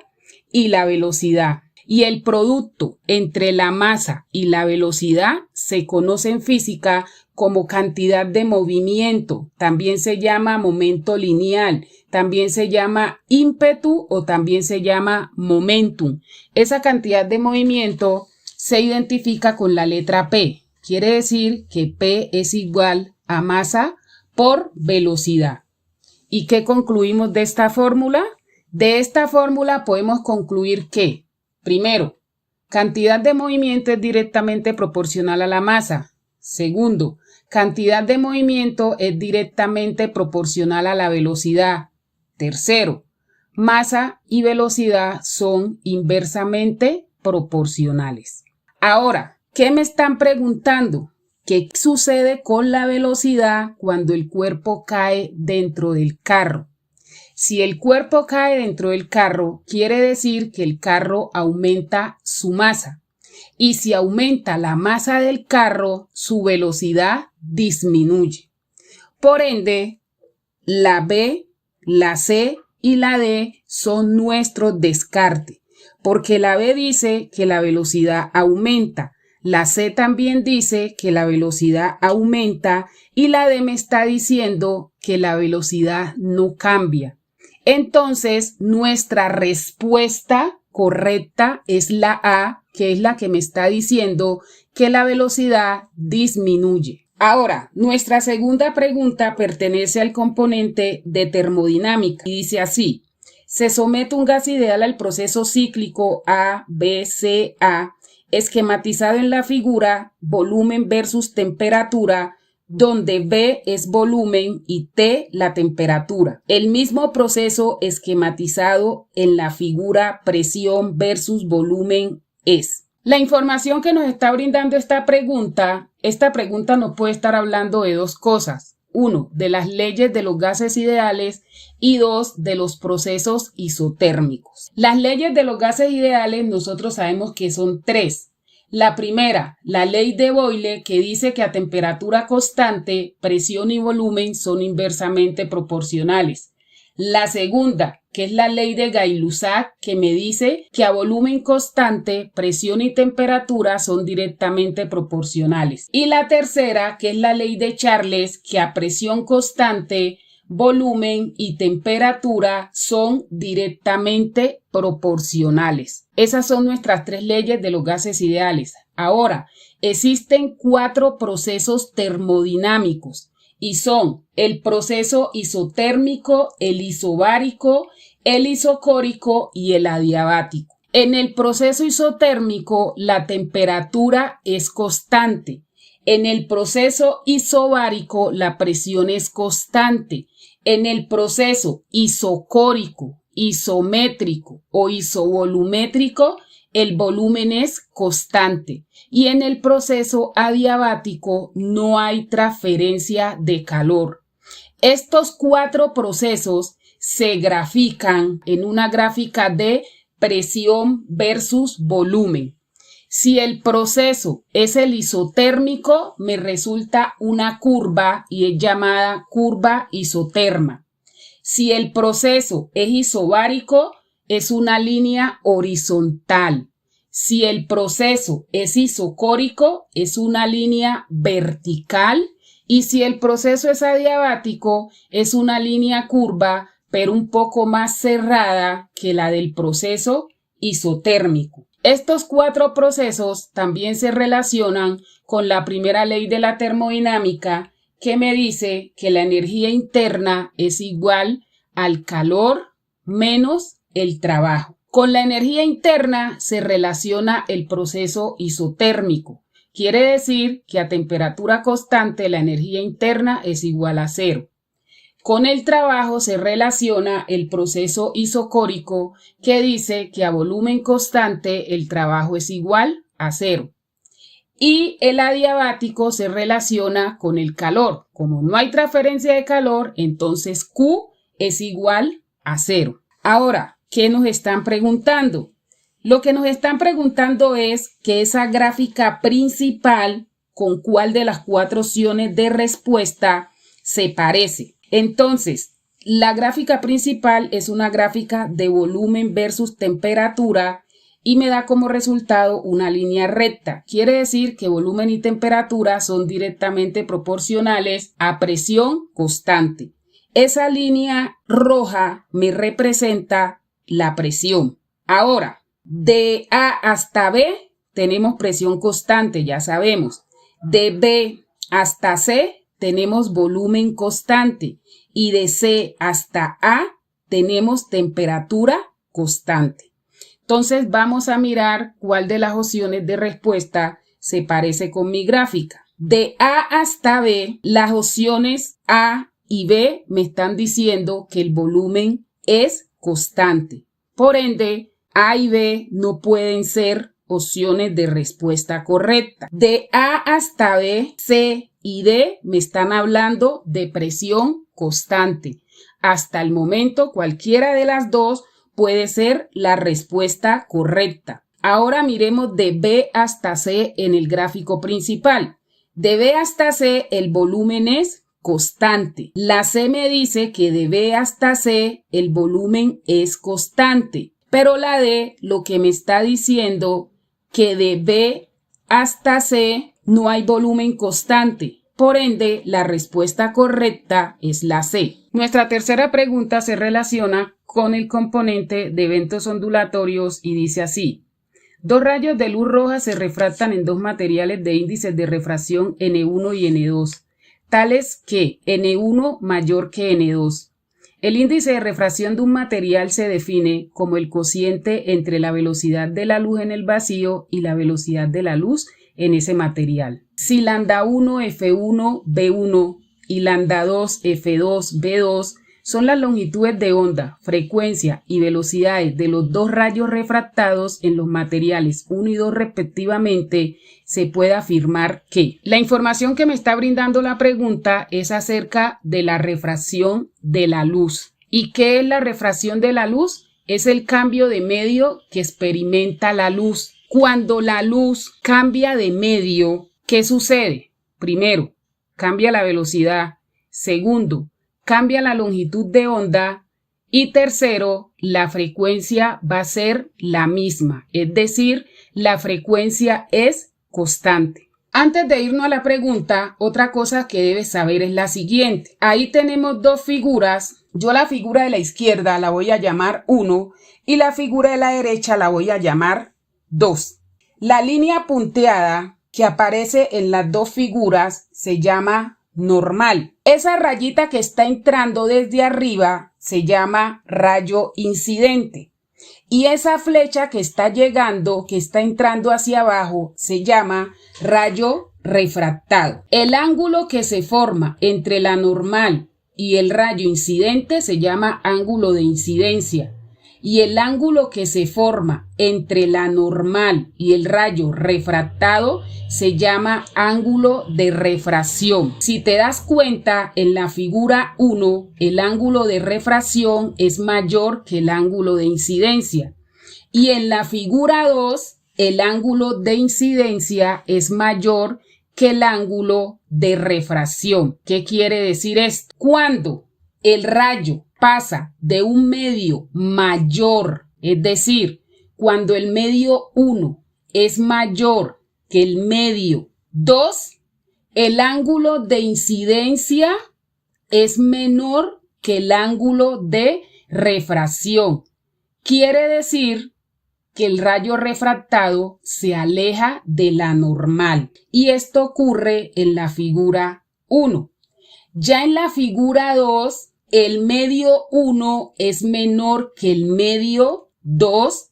y la velocidad. Y el producto entre la masa y la velocidad se conoce en física como cantidad de movimiento. También se llama momento lineal, también se llama ímpetu o también se llama momentum. Esa cantidad de movimiento se identifica con la letra P. Quiere decir que P es igual a masa por velocidad. ¿Y qué concluimos de esta fórmula? De esta fórmula podemos concluir que, primero, cantidad de movimiento es directamente proporcional a la masa. Segundo, cantidad de movimiento es directamente proporcional a la velocidad. Tercero, masa y velocidad son inversamente proporcionales. Ahora, ¿qué me están preguntando? ¿Qué sucede con la velocidad cuando el cuerpo cae dentro del carro? Si el cuerpo cae dentro del carro, quiere decir que el carro aumenta su masa. Y si aumenta la masa del carro, su velocidad disminuye. Por ende, la B, la C y la D son nuestros descartes, porque la B dice que la velocidad aumenta, la C también dice que la velocidad aumenta y la D me está diciendo que la velocidad no cambia. Entonces, nuestra respuesta correcta es la A, que es la que me está diciendo que la velocidad disminuye. Ahora, nuestra segunda pregunta pertenece al componente de termodinámica y dice así: se somete un gas ideal al proceso cíclico A, B, C, A, esquematizado en la figura volumen versus temperatura, donde B es volumen y T la temperatura. El mismo proceso esquematizado en la figura presión versus volumen es. La información que nos está brindando esta pregunta nos puede estar hablando de dos cosas. Uno, de las leyes de los gases ideales y dos, de los procesos isotérmicos. Las leyes de los gases ideales nosotros sabemos que son tres. La primera, la ley de Boyle, que dice que a temperatura constante, presión y volumen son inversamente proporcionales. La segunda, que es la ley de Gay-Lussac, que me dice que a volumen constante, presión y temperatura son directamente proporcionales. Y la tercera, que es la ley de Charles, que a presión constante, volumen y temperatura son directamente proporcionales. Esas son nuestras tres leyes de los gases ideales. Ahora, existen 4 procesos termodinámicos y son el proceso isotérmico, el isobárico, el isocórico y el adiabático. En el proceso isotérmico, la temperatura es constante. En el proceso isobárico, la presión es constante. En el proceso isocórico, isométrico o isovolumétrico, el volumen es constante. Y en el proceso adiabático no hay transferencia de calor. Estos 4 procesos se grafican en una gráfica de presión versus volumen. Si el proceso es el isotérmico, me resulta una curva y es llamada curva isoterma. Si el proceso es isobárico, es una línea horizontal. Si el proceso es isocórico, es una línea vertical. Y si el proceso es adiabático, es una línea curva, pero un poco más cerrada que la del proceso isotérmico. Estos 4 procesos también se relacionan con la primera ley de la termodinámica, que me dice que la energía interna es igual al calor menos el trabajo. Con la energía interna se relaciona el proceso isotérmico. Quiere decir que a temperatura constante la energía interna es igual a 0. Con el trabajo se relaciona el proceso isocórico, que dice que a volumen constante el trabajo es igual a 0. Y el adiabático se relaciona con el calor. Como no hay transferencia de calor, entonces Q es igual a 0. Ahora, ¿qué nos están preguntando? Lo que nos están preguntando es que esa gráfica principal, con cuál de las 4 opciones de respuesta se parece. Entonces, la gráfica principal es una gráfica de volumen versus temperatura y me da como resultado una línea recta. Quiere decir que volumen y temperatura son directamente proporcionales a presión constante. Esa línea roja me representa la presión. Ahora, de A hasta B tenemos presión constante, ya sabemos. De B hasta C tenemos volumen constante y de C hasta A tenemos temperatura constante. Entonces vamos a mirar cuál de las opciones de respuesta se parece con mi gráfica. De A hasta B, las opciones A y B me están diciendo que el volumen es constante. Por ende, A y B no pueden ser opciones de respuesta correcta. De A hasta B, C y D me están hablando de presión constante. Hasta el momento, cualquiera de las dos puede ser la respuesta correcta. Ahora miremos de B hasta C en el gráfico principal. De B hasta C el volumen es constante. La C me dice que de B hasta C el volumen es constante. Pero la D lo que me está diciendo que de B hasta C no hay volumen constante. Por ende, la respuesta correcta es la C. Nuestra tercera pregunta se relaciona con el componente de eventos ondulatorios y dice así. Dos rayos de luz roja se refractan en dos materiales de índices de refracción N1 y N2, tales que N1 mayor que N2. El índice de refracción de un material se define como el cociente entre la velocidad de la luz en el vacío y la velocidad de la luz en ese material. Si lambda 1 F1 B1 y lambda 2 F2 B2 son las longitudes de onda, frecuencia y velocidades de los dos rayos refractados en los materiales 1 y 2 respectivamente, se puede afirmar que la información que me está brindando la pregunta es acerca de la refracción de la luz. ¿Y qué es la refracción de la luz? Es el cambio de medio que experimenta la luz. Cuando la luz cambia de medio, ¿qué sucede? Primero, cambia la velocidad. Segundo, cambia la longitud de onda. Y tercero, la frecuencia va a ser la misma, es decir, la frecuencia es constante. Antes de irnos a la pregunta, otra cosa que debes saber es la siguiente. Ahí tenemos dos figuras. Yo la figura de la izquierda la voy a llamar 1 y la figura de la derecha la voy a llamar 2. La línea punteada que aparece en las dos figuras se llama normal. Esa rayita que está entrando desde arriba se llama rayo incidente. Y esa flecha que está llegando, que está entrando hacia abajo, se llama rayo refractado. El ángulo que se forma entre la normal y el rayo incidente se llama ángulo de incidencia. Y el ángulo que se forma entre la normal y el rayo refractado se llama ángulo de refracción. Si te das cuenta, en la figura 1, el ángulo de refracción es mayor que el ángulo de incidencia. Y en la figura 2, el ángulo de incidencia es mayor que el ángulo de refracción. ¿Qué quiere decir esto? Cuando el rayo pasa de un medio mayor, es decir, cuando el medio 1 es mayor que el medio 2, el ángulo de incidencia es menor que el ángulo de refracción. Quiere decir que el rayo refractado se aleja de la normal. Y esto ocurre en la figura 1. Ya en la figura 2, el medio 1 es menor que el medio 2.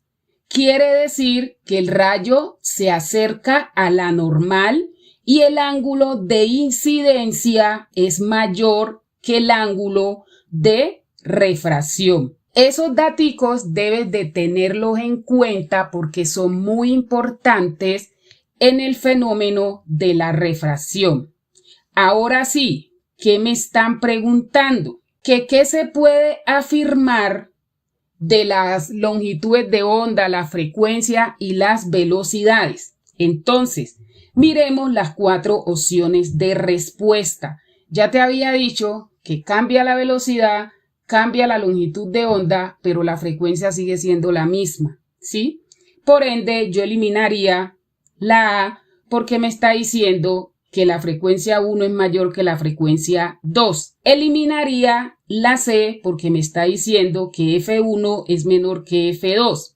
Quiere decir que el rayo se acerca a la normal y el ángulo de incidencia es mayor que el ángulo de refracción. Esos daticos debes de tenerlos en cuenta porque son muy importantes en el fenómeno de la refracción. Ahora sí, ¿qué me están preguntando? ¿Qué se puede afirmar de las longitudes de onda, la frecuencia y las velocidades? Entonces, miremos las 4 opciones de respuesta. Ya te había dicho que cambia la velocidad, cambia la longitud de onda, pero la frecuencia sigue siendo la misma, ¿sí? Por ende, yo eliminaría la A porque me está diciendo que la frecuencia 1 es mayor que la frecuencia 2. Eliminaría la C porque me está diciendo que F1 es menor que F2.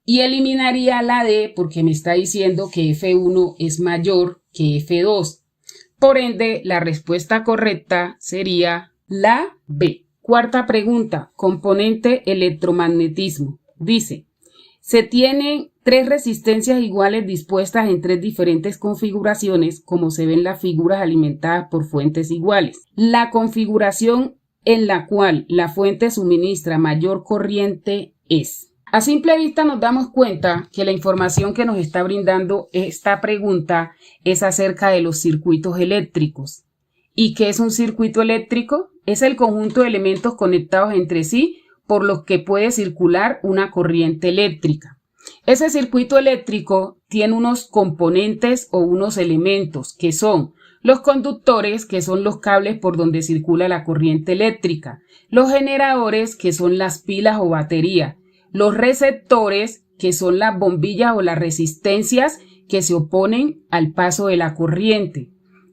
Y eliminaría la D porque me está diciendo que F1 es mayor que F2. Por ende, la respuesta correcta sería la B. Cuarta pregunta, componente electromagnetismo. Dice, Se tienen tres resistencias iguales dispuestas en tres diferentes configuraciones, como se ven las figuras alimentadas por fuentes iguales. La configuración en la cual la fuente suministra mayor corriente es. A simple vista nos damos cuenta que la información que nos está brindando esta pregunta es acerca de los circuitos eléctricos. ¿Y qué es un circuito eléctrico? Es el conjunto de elementos conectados entre sí por los que puede circular una corriente eléctrica. Ese circuito eléctrico tiene unos componentes o unos elementos que son los conductores, que son los cables por donde circula la corriente eléctrica, los generadores, que son las pilas o baterías, los receptores, que son las bombillas o las resistencias que se oponen al paso de la corriente,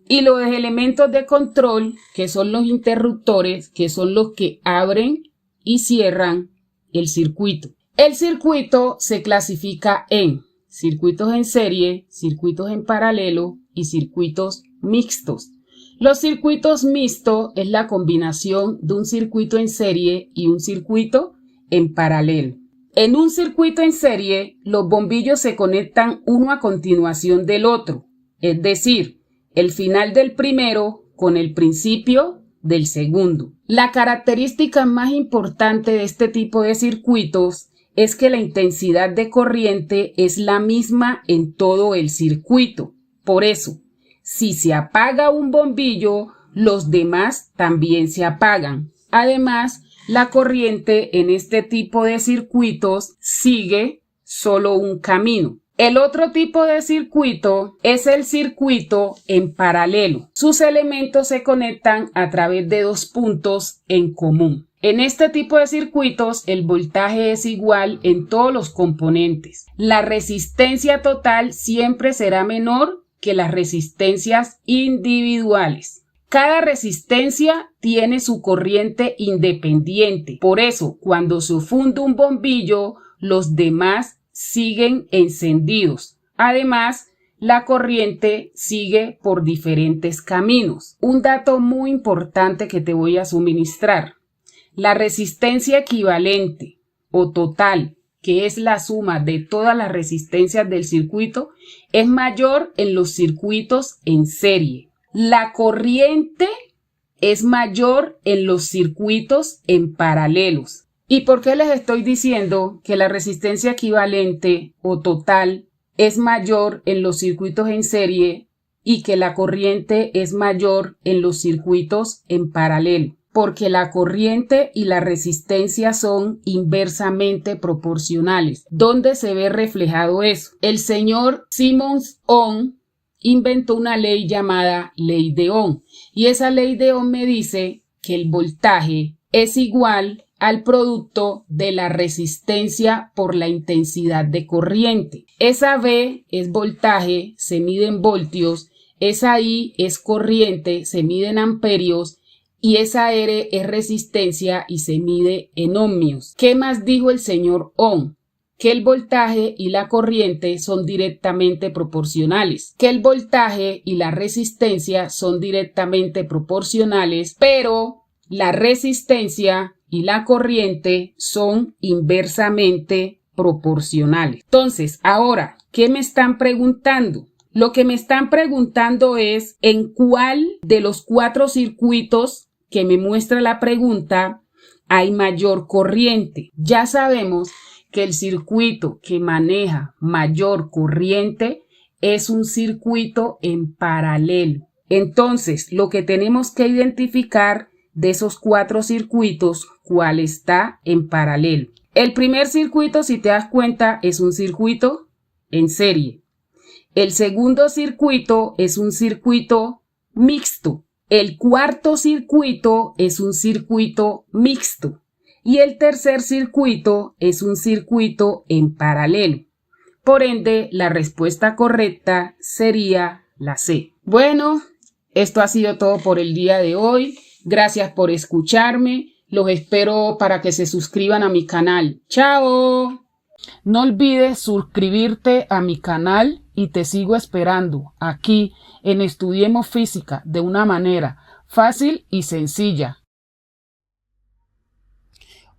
y los elementos de control, que son los interruptores, que son los que abren y cierran el circuito. El circuito se clasifica en circuitos en serie, circuitos en paralelo y circuitos mixtos. Los circuitos mixtos es la combinación de un circuito en serie y un circuito en paralelo. En un circuito en serie, los bombillos se conectan uno a continuación del otro, es decir, el final del primero con el principio del segundo. La característica más importante de este tipo de circuitos es que la intensidad de corriente es la misma en todo el circuito. Por eso, si se apaga un bombillo, los demás también se apagan. Además, la corriente en este tipo de circuitos sigue solo un camino. El otro tipo de circuito es el circuito en paralelo. Sus elementos se conectan a través de dos puntos en común. En este tipo de circuitos, el voltaje es igual en todos los componentes. La resistencia total siempre será menor que las resistencias individuales. Cada resistencia tiene su corriente independiente. Por eso, cuando se funde un bombillo, los demás siguen encendidos. Además, la corriente sigue por diferentes caminos. Un dato muy importante que te voy a suministrar. La resistencia equivalente o total, que es la suma de todas las resistencias del circuito, es mayor en los circuitos en serie. La corriente es mayor en los circuitos en paralelos. ¿Y por qué les estoy diciendo que la resistencia equivalente o total es mayor en los circuitos en serie y que la corriente es mayor en los circuitos en paralelo? Porque la corriente y la resistencia son inversamente proporcionales. ¿Dónde se ve reflejado eso? El señor Simmons Ohm inventó una ley llamada ley de Ohm, y esa ley de Ohm me dice que el voltaje es igual al producto de la resistencia por la intensidad de corriente. Esa V es voltaje, se mide en voltios, esa I es corriente, se mide en amperios, y esa R es resistencia y se mide en ohmios. ¿Qué más dijo el señor Ohm? Que el voltaje y la corriente son directamente proporcionales, que el voltaje y la resistencia son directamente proporcionales, pero la resistencia y la corriente son inversamente proporcionales. Entonces, ahora, ¿qué me están preguntando? Lo que me están preguntando es en cuál de los 4 circuitos que me muestra la pregunta hay mayor corriente. Ya sabemos que el circuito que maneja mayor corriente es un circuito en paralelo. Entonces, lo que tenemos que identificar de esos 4 circuitos, ¿cuál está en paralelo? El primer circuito, si te das cuenta, es un circuito en serie. El segundo circuito es un circuito mixto. El cuarto circuito es un circuito mixto. Y el tercer circuito es un circuito en paralelo. Por ende, la respuesta correcta sería la C. Bueno, esto ha sido todo por el día de hoy. Gracias por escucharme. Los espero para que se suscriban a mi canal. ¡Chao! No olvides suscribirte a mi canal y te sigo esperando aquí en Estudiemos Física de una manera fácil y sencilla.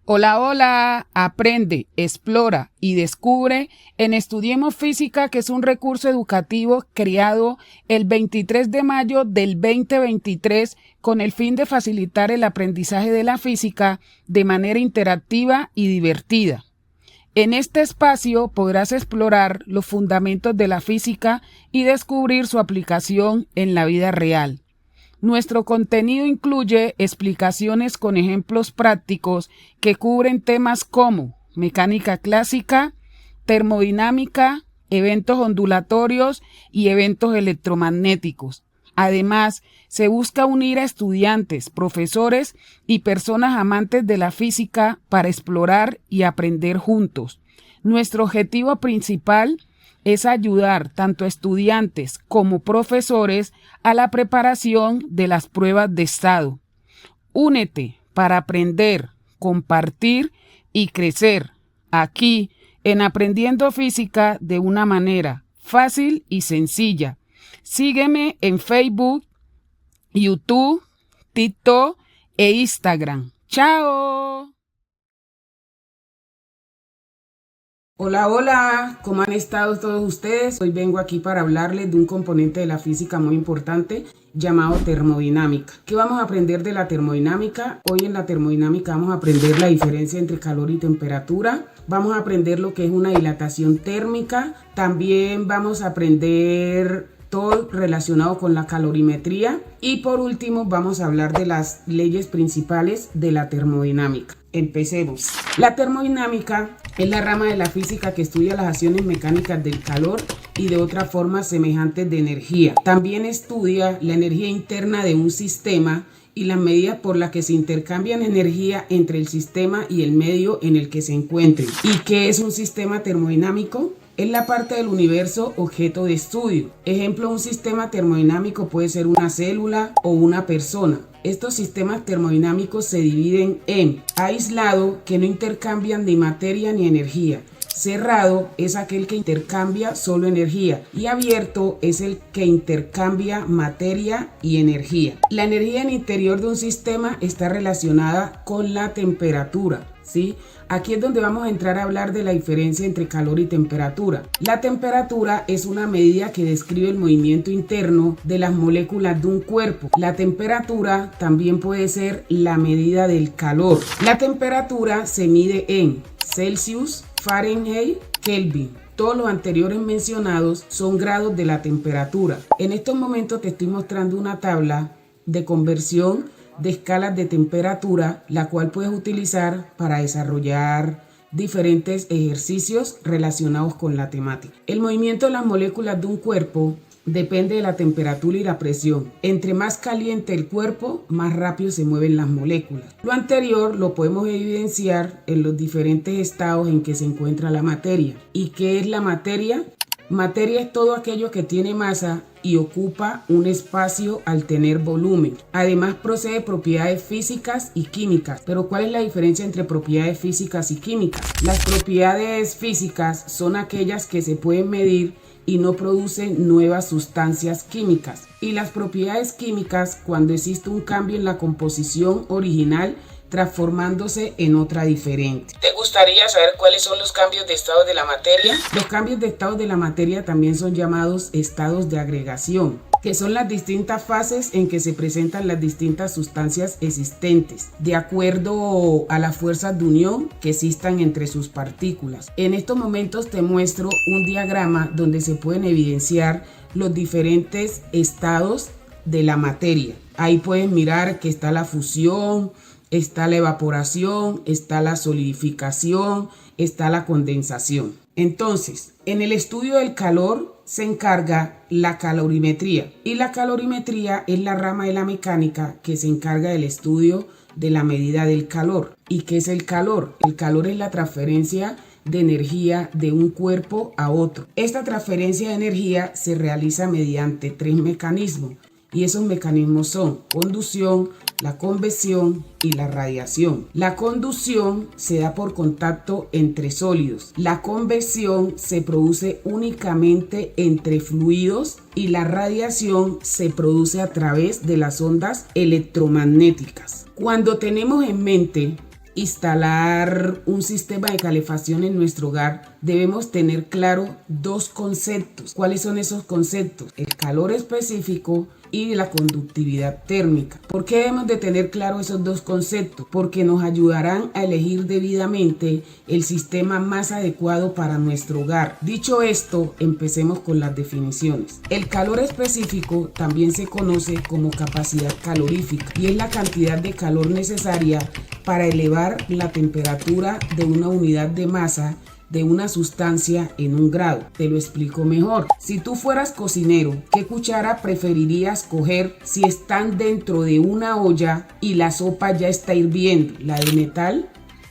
Hola, hola, aprende, explora y descubre en Estudiemos Física, que es un recurso educativo creado el 23 de mayo del 2023 con el fin de facilitar el aprendizaje de la física de manera interactiva y divertida. En este espacio podrás explorar los fundamentos de la física y descubrir su aplicación en la vida real. Nuestro contenido incluye explicaciones con ejemplos prácticos que cubren temas como mecánica clásica, termodinámica, eventos ondulatorios y eventos electromagnéticos. Además, se busca unir a estudiantes, profesores y personas amantes de la física para explorar y aprender juntos. Nuestro objetivo principal es ayudar tanto a estudiantes como profesores a la preparación de las pruebas de estado. Únete para aprender, compartir y crecer aquí en Aprendiendo Física de una manera fácil y sencilla. Sígueme en Facebook, YouTube, TikTok e Instagram. ¡Chao! Hola, hola, ¿cómo han estado todos ustedes? Hoy vengo aquí para hablarles de un componente de la física muy importante llamado termodinámica. ¿Qué vamos a aprender de la termodinámica? Hoy en la termodinámica vamos a aprender la diferencia entre calor y temperatura. Vamos a aprender lo que es una dilatación térmica. También vamos a aprender todo relacionado con la calorimetría. Y por último vamos a hablar de las leyes principales de la termodinámica. Empecemos. La termodinámica es la rama de la física que estudia las acciones mecánicas del calor y de otras formas semejantes de energía. También estudia la energía interna de un sistema y las medidas por las que se intercambian energía entre el sistema y el medio en el que se encuentren. ¿Y qué es un sistema termodinámico? Es la parte del universo objeto de estudio. Ejemplo, un sistema termodinámico puede ser una célula o una persona. Estos sistemas termodinámicos se dividen en aislado, que no intercambian ni materia ni energía. Cerrado es aquel que intercambia solo energía y abierto es el que intercambia materia y energía. La energía en el interior de un sistema está relacionada con la temperatura, ¿sí? Aquí es donde vamos a entrar a hablar de la diferencia entre calor y temperatura. La temperatura es una medida que describe el movimiento interno de las moléculas de un cuerpo. La temperatura también puede ser la medida del calor. La temperatura se mide en Celsius, Fahrenheit, Kelvin. Todos los anteriores mencionados son grados de la temperatura. En estos momentos te estoy mostrando una tabla de conversión de escalas de temperatura, la cual puedes utilizar para desarrollar diferentes ejercicios relacionados con la temática. El movimiento de las moléculas de un cuerpo depende de la temperatura y la presión. Entre más caliente el cuerpo, más rápido se mueven las moléculas. Lo anterior lo podemos evidenciar en los diferentes estados en que se encuentra la materia. ¿Y qué es la materia? Materia es todo aquello que tiene masa y ocupa un espacio al tener volumen. Además posee propiedades físicas y químicas. Pero ¿cuál es la diferencia entre propiedades físicas y químicas? Las propiedades físicas son aquellas que se pueden medir y no producen nuevas sustancias químicas. Y las propiedades químicas, cuando existe un cambio en la composición original, transformándose en otra diferente. ¿Te gustaría saber cuáles son los cambios de estado de la materia? Los cambios de estado de la materia también son llamados estados de agregación, que son las distintas fases en que se presentan las distintas sustancias existentes, de acuerdo a las fuerzas de unión que existan entre sus partículas. En estos momentos te muestro un diagrama donde se pueden evidenciar los diferentes estados de la materia. Ahí puedes mirar que está la fusión, está la evaporación, está la solidificación, está la condensación. Entonces, en el estudio del calor se encarga la calorimetría. Y la calorimetría es la rama de la mecánica que se encarga del estudio de la medida del calor. ¿Y qué es el calor? El calor es la transferencia de energía de un cuerpo a otro. Esta transferencia de energía se realiza mediante 3 mecanismos. Y esos mecanismos son conducción, la convección y la radiación. La conducción se da por contacto entre sólidos. La convección se produce únicamente entre fluidos y la radiación se produce a través de las ondas electromagnéticas. Cuando tenemos en mente instalar un sistema de calefacción en nuestro hogar, debemos tener claro dos conceptos. ¿Cuáles son esos conceptos? El calor específico y la conductividad térmica. ¿Por qué debemos de tener claro esos dos conceptos? Porque nos ayudarán a elegir debidamente el sistema más adecuado para nuestro hogar. Dicho esto, empecemos con las definiciones. El calor específico también se conoce como capacidad calorífica y es la cantidad de calor necesaria para elevar la temperatura de una unidad de masa de una sustancia en un grado. Te lo explico mejor. Si tú fueras cocinero, ¿qué cuchara preferirías coger si están dentro de una olla y la sopa ya está hirviendo? ¿La de metal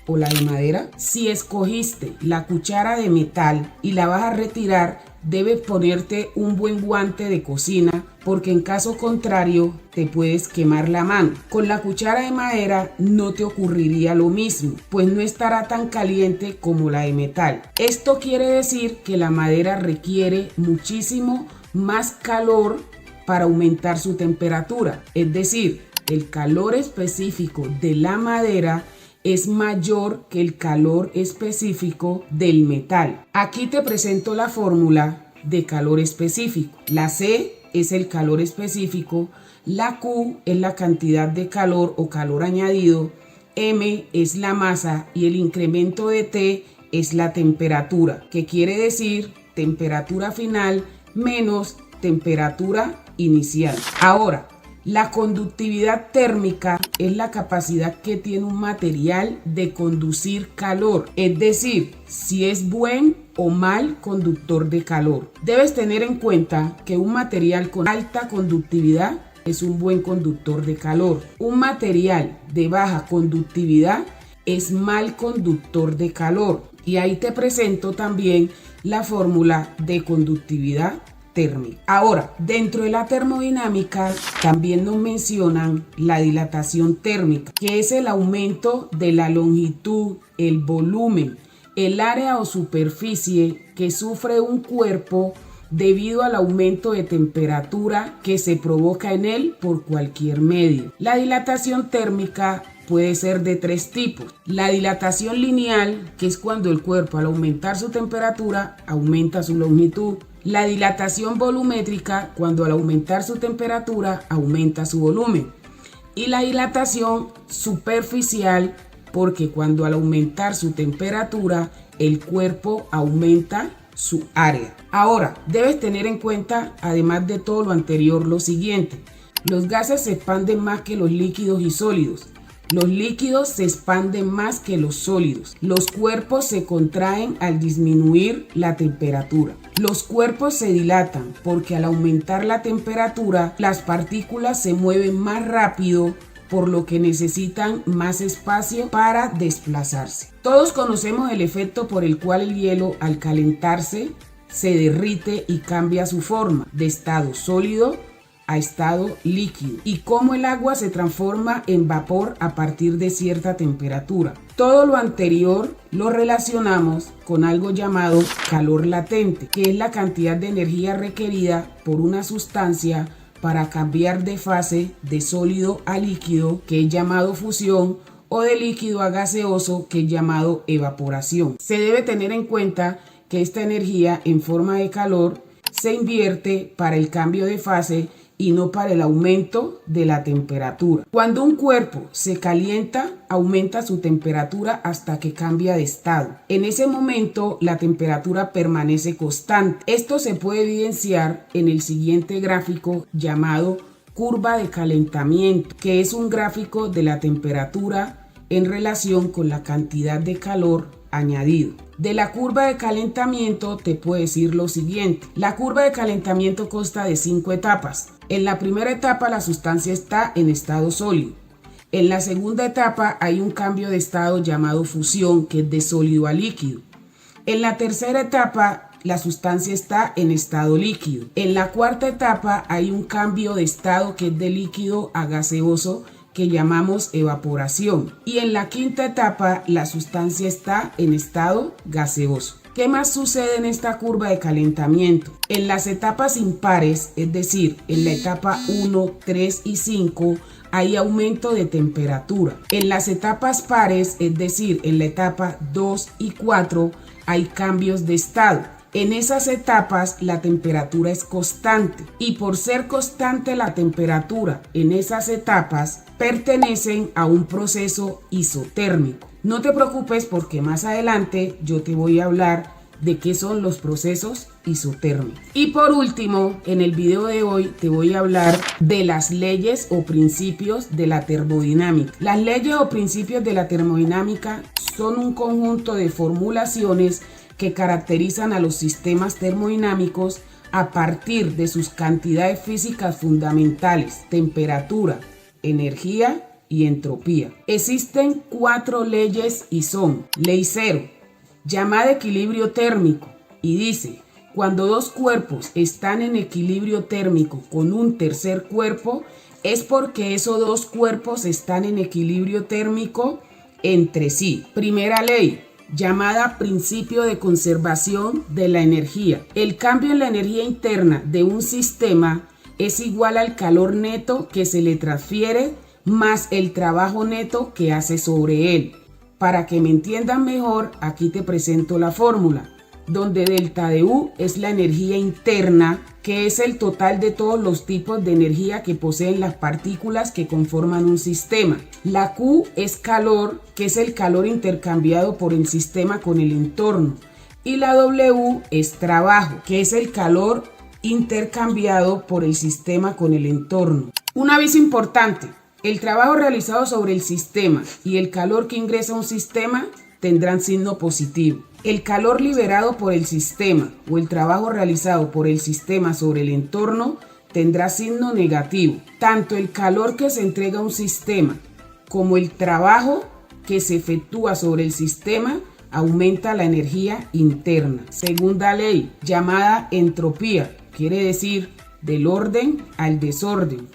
o la de madera? Si escogiste la cuchara de metal y la vas a retirar, debes ponerte un buen guante de cocina, porque en caso contrario te puedes quemar la mano. Con la cuchara de madera no te ocurriría lo mismo, pues no estará tan caliente como la de metal. Esto quiere decir que la madera requiere muchísimo más calor para aumentar su temperatura. Es decir, el calor específico de la madera es mayor que el calor específico del metal. Aquí te presento la fórmula de calor específico. La C es el calor específico, la Q es la cantidad de calor o calor añadido, M es la masa y el incremento de T es la temperatura, que quiere decir temperatura final menos temperatura inicial. Ahora, la conductividad térmica es la capacidad que tiene un material de conducir calor, es decir, si es buen o mal conductor de calor. Debes tener en cuenta que un material con alta conductividad es un buen conductor de calor. Un material de baja conductividad es mal conductor de calor. Y ahí te presento también la fórmula de conductividad térmica. Ahora, dentro de la termodinámica también nos mencionan la dilatación térmica, que es el aumento de la longitud, el volumen, el área o superficie que sufre un cuerpo debido al aumento de temperatura que se provoca en él por cualquier medio. La dilatación térmica puede ser de tres tipos. La dilatación lineal, que es cuando el cuerpo al aumentar su temperatura aumenta su longitud. La dilatación volumétrica, cuando al aumentar su temperatura aumenta su volumen. Y la dilatación superficial, porque cuando al aumentar su temperatura el cuerpo aumenta su área. Ahora, debes tener en cuenta, además de todo lo anterior, lo siguiente. Los gases se expanden más que los líquidos y sólidos. Los líquidos se expanden más que los sólidos. Los cuerpos se contraen al disminuir la temperatura. Los cuerpos se dilatan porque al aumentar la temperatura, las partículas se mueven más rápido, por lo que necesitan más espacio para desplazarse. Todos conocemos el efecto por el cual el hielo, al calentarse, se derrite y cambia su forma de estado sólido a estado líquido, y cómo el agua se transforma en vapor a partir de cierta temperatura. Todo lo anterior lo relacionamos con algo llamado calor latente, que es la cantidad de energía requerida por una sustancia para cambiar de fase de sólido a líquido, que es llamado fusión, o de líquido a gaseoso, que es llamado evaporación. Se debe tener en cuenta que esta energía en forma de calor se invierte para el cambio de fase y no para el aumento de la temperatura. Cuando un cuerpo se calienta, aumenta su temperatura hasta que cambia de estado. En ese momento, la temperatura permanece constante. Esto se puede evidenciar en el siguiente gráfico llamado curva de calentamiento, que es un gráfico de la temperatura en relación con la cantidad de calor añadido. De la curva de calentamiento te puedo decir lo siguiente. La curva de calentamiento consta de 5 etapas. En la primera etapa la sustancia está en estado sólido. En la segunda etapa hay un cambio de estado llamado fusión, que es de sólido a líquido. En la tercera etapa la sustancia está en estado líquido. En la cuarta etapa hay un cambio de estado, que es de líquido a gaseoso, que llamamos evaporación. Y en la quinta etapa la sustancia está en estado gaseoso. ¿Qué más sucede en esta curva de calentamiento? En las etapas impares, es decir, en la etapa 1, 3 y 5, hay aumento de temperatura. En las etapas pares, es decir, en la etapa 2 y 4, hay cambios de estado. En esas etapas la temperatura es constante y por ser constante la temperatura en esas etapas pertenecen a un proceso isotérmico. No te preocupes porque más adelante yo te voy a hablar de qué son los procesos isotérmicos. Y por último, en el video de hoy te voy a hablar de las leyes o principios de la termodinámica. Las leyes o principios de la termodinámica son un conjunto de formulaciones que caracterizan a los sistemas termodinámicos a partir de sus cantidades físicas fundamentales: temperatura, energía y entropía. Existen 4 leyes y son: ley 0, llamada equilibrio térmico, y dice: cuando dos cuerpos están en equilibrio térmico con un tercer cuerpo, es porque esos dos cuerpos están en equilibrio térmico entre sí. Primera ley, llamada principio de conservación de la energía. El cambio en la energía interna de un sistema es igual al calor neto que se le transfiere más el trabajo neto que hace sobre él. Para que me entiendan mejor, aquí te presento la fórmula, donde delta de U es la energía interna, que es el total de todos los tipos de energía que poseen las partículas que conforman un sistema. La Q es calor, que es el calor intercambiado por el sistema con el entorno. Y la W es trabajo, que es el calor intercambiado por el sistema con el entorno. Un aviso importante: el trabajo realizado sobre el sistema y el calor que ingresa a un sistema tendrán signo positivo. El calor liberado por el sistema o el trabajo realizado por el sistema sobre el entorno tendrá signo negativo. Tanto el calor que se entrega a un sistema como el trabajo que se efectúa sobre el sistema aumenta la energía interna. Segunda ley, llamada entropía, quiere decir del orden al desorden.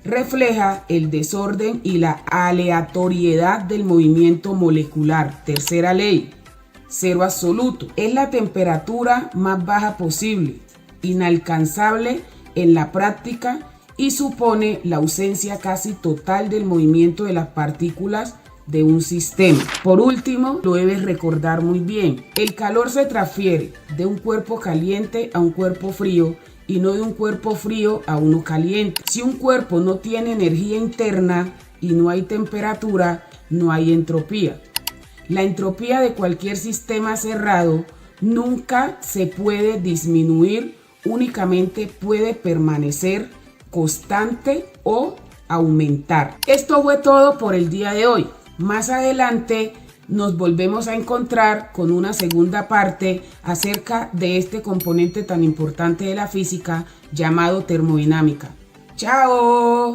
Refleja el desorden y la aleatoriedad del movimiento molecular. Tercera ley, cero absoluto, es la temperatura más baja posible, inalcanzable en la práctica y supone la ausencia casi total del movimiento de las partículas de un sistema. Por último, lo debes recordar muy bien: el calor se transfiere de un cuerpo caliente a un cuerpo frío y no de un cuerpo frío a uno caliente. Si un cuerpo no tiene energía interna y no hay temperatura, no hay entropía. La entropía de cualquier sistema cerrado nunca se puede disminuir, únicamente puede permanecer constante o aumentar. Esto fue todo por el día de hoy. Más adelante nos volvemos a encontrar con una segunda parte acerca de este componente tan importante de la física llamado termodinámica. ¡Chao!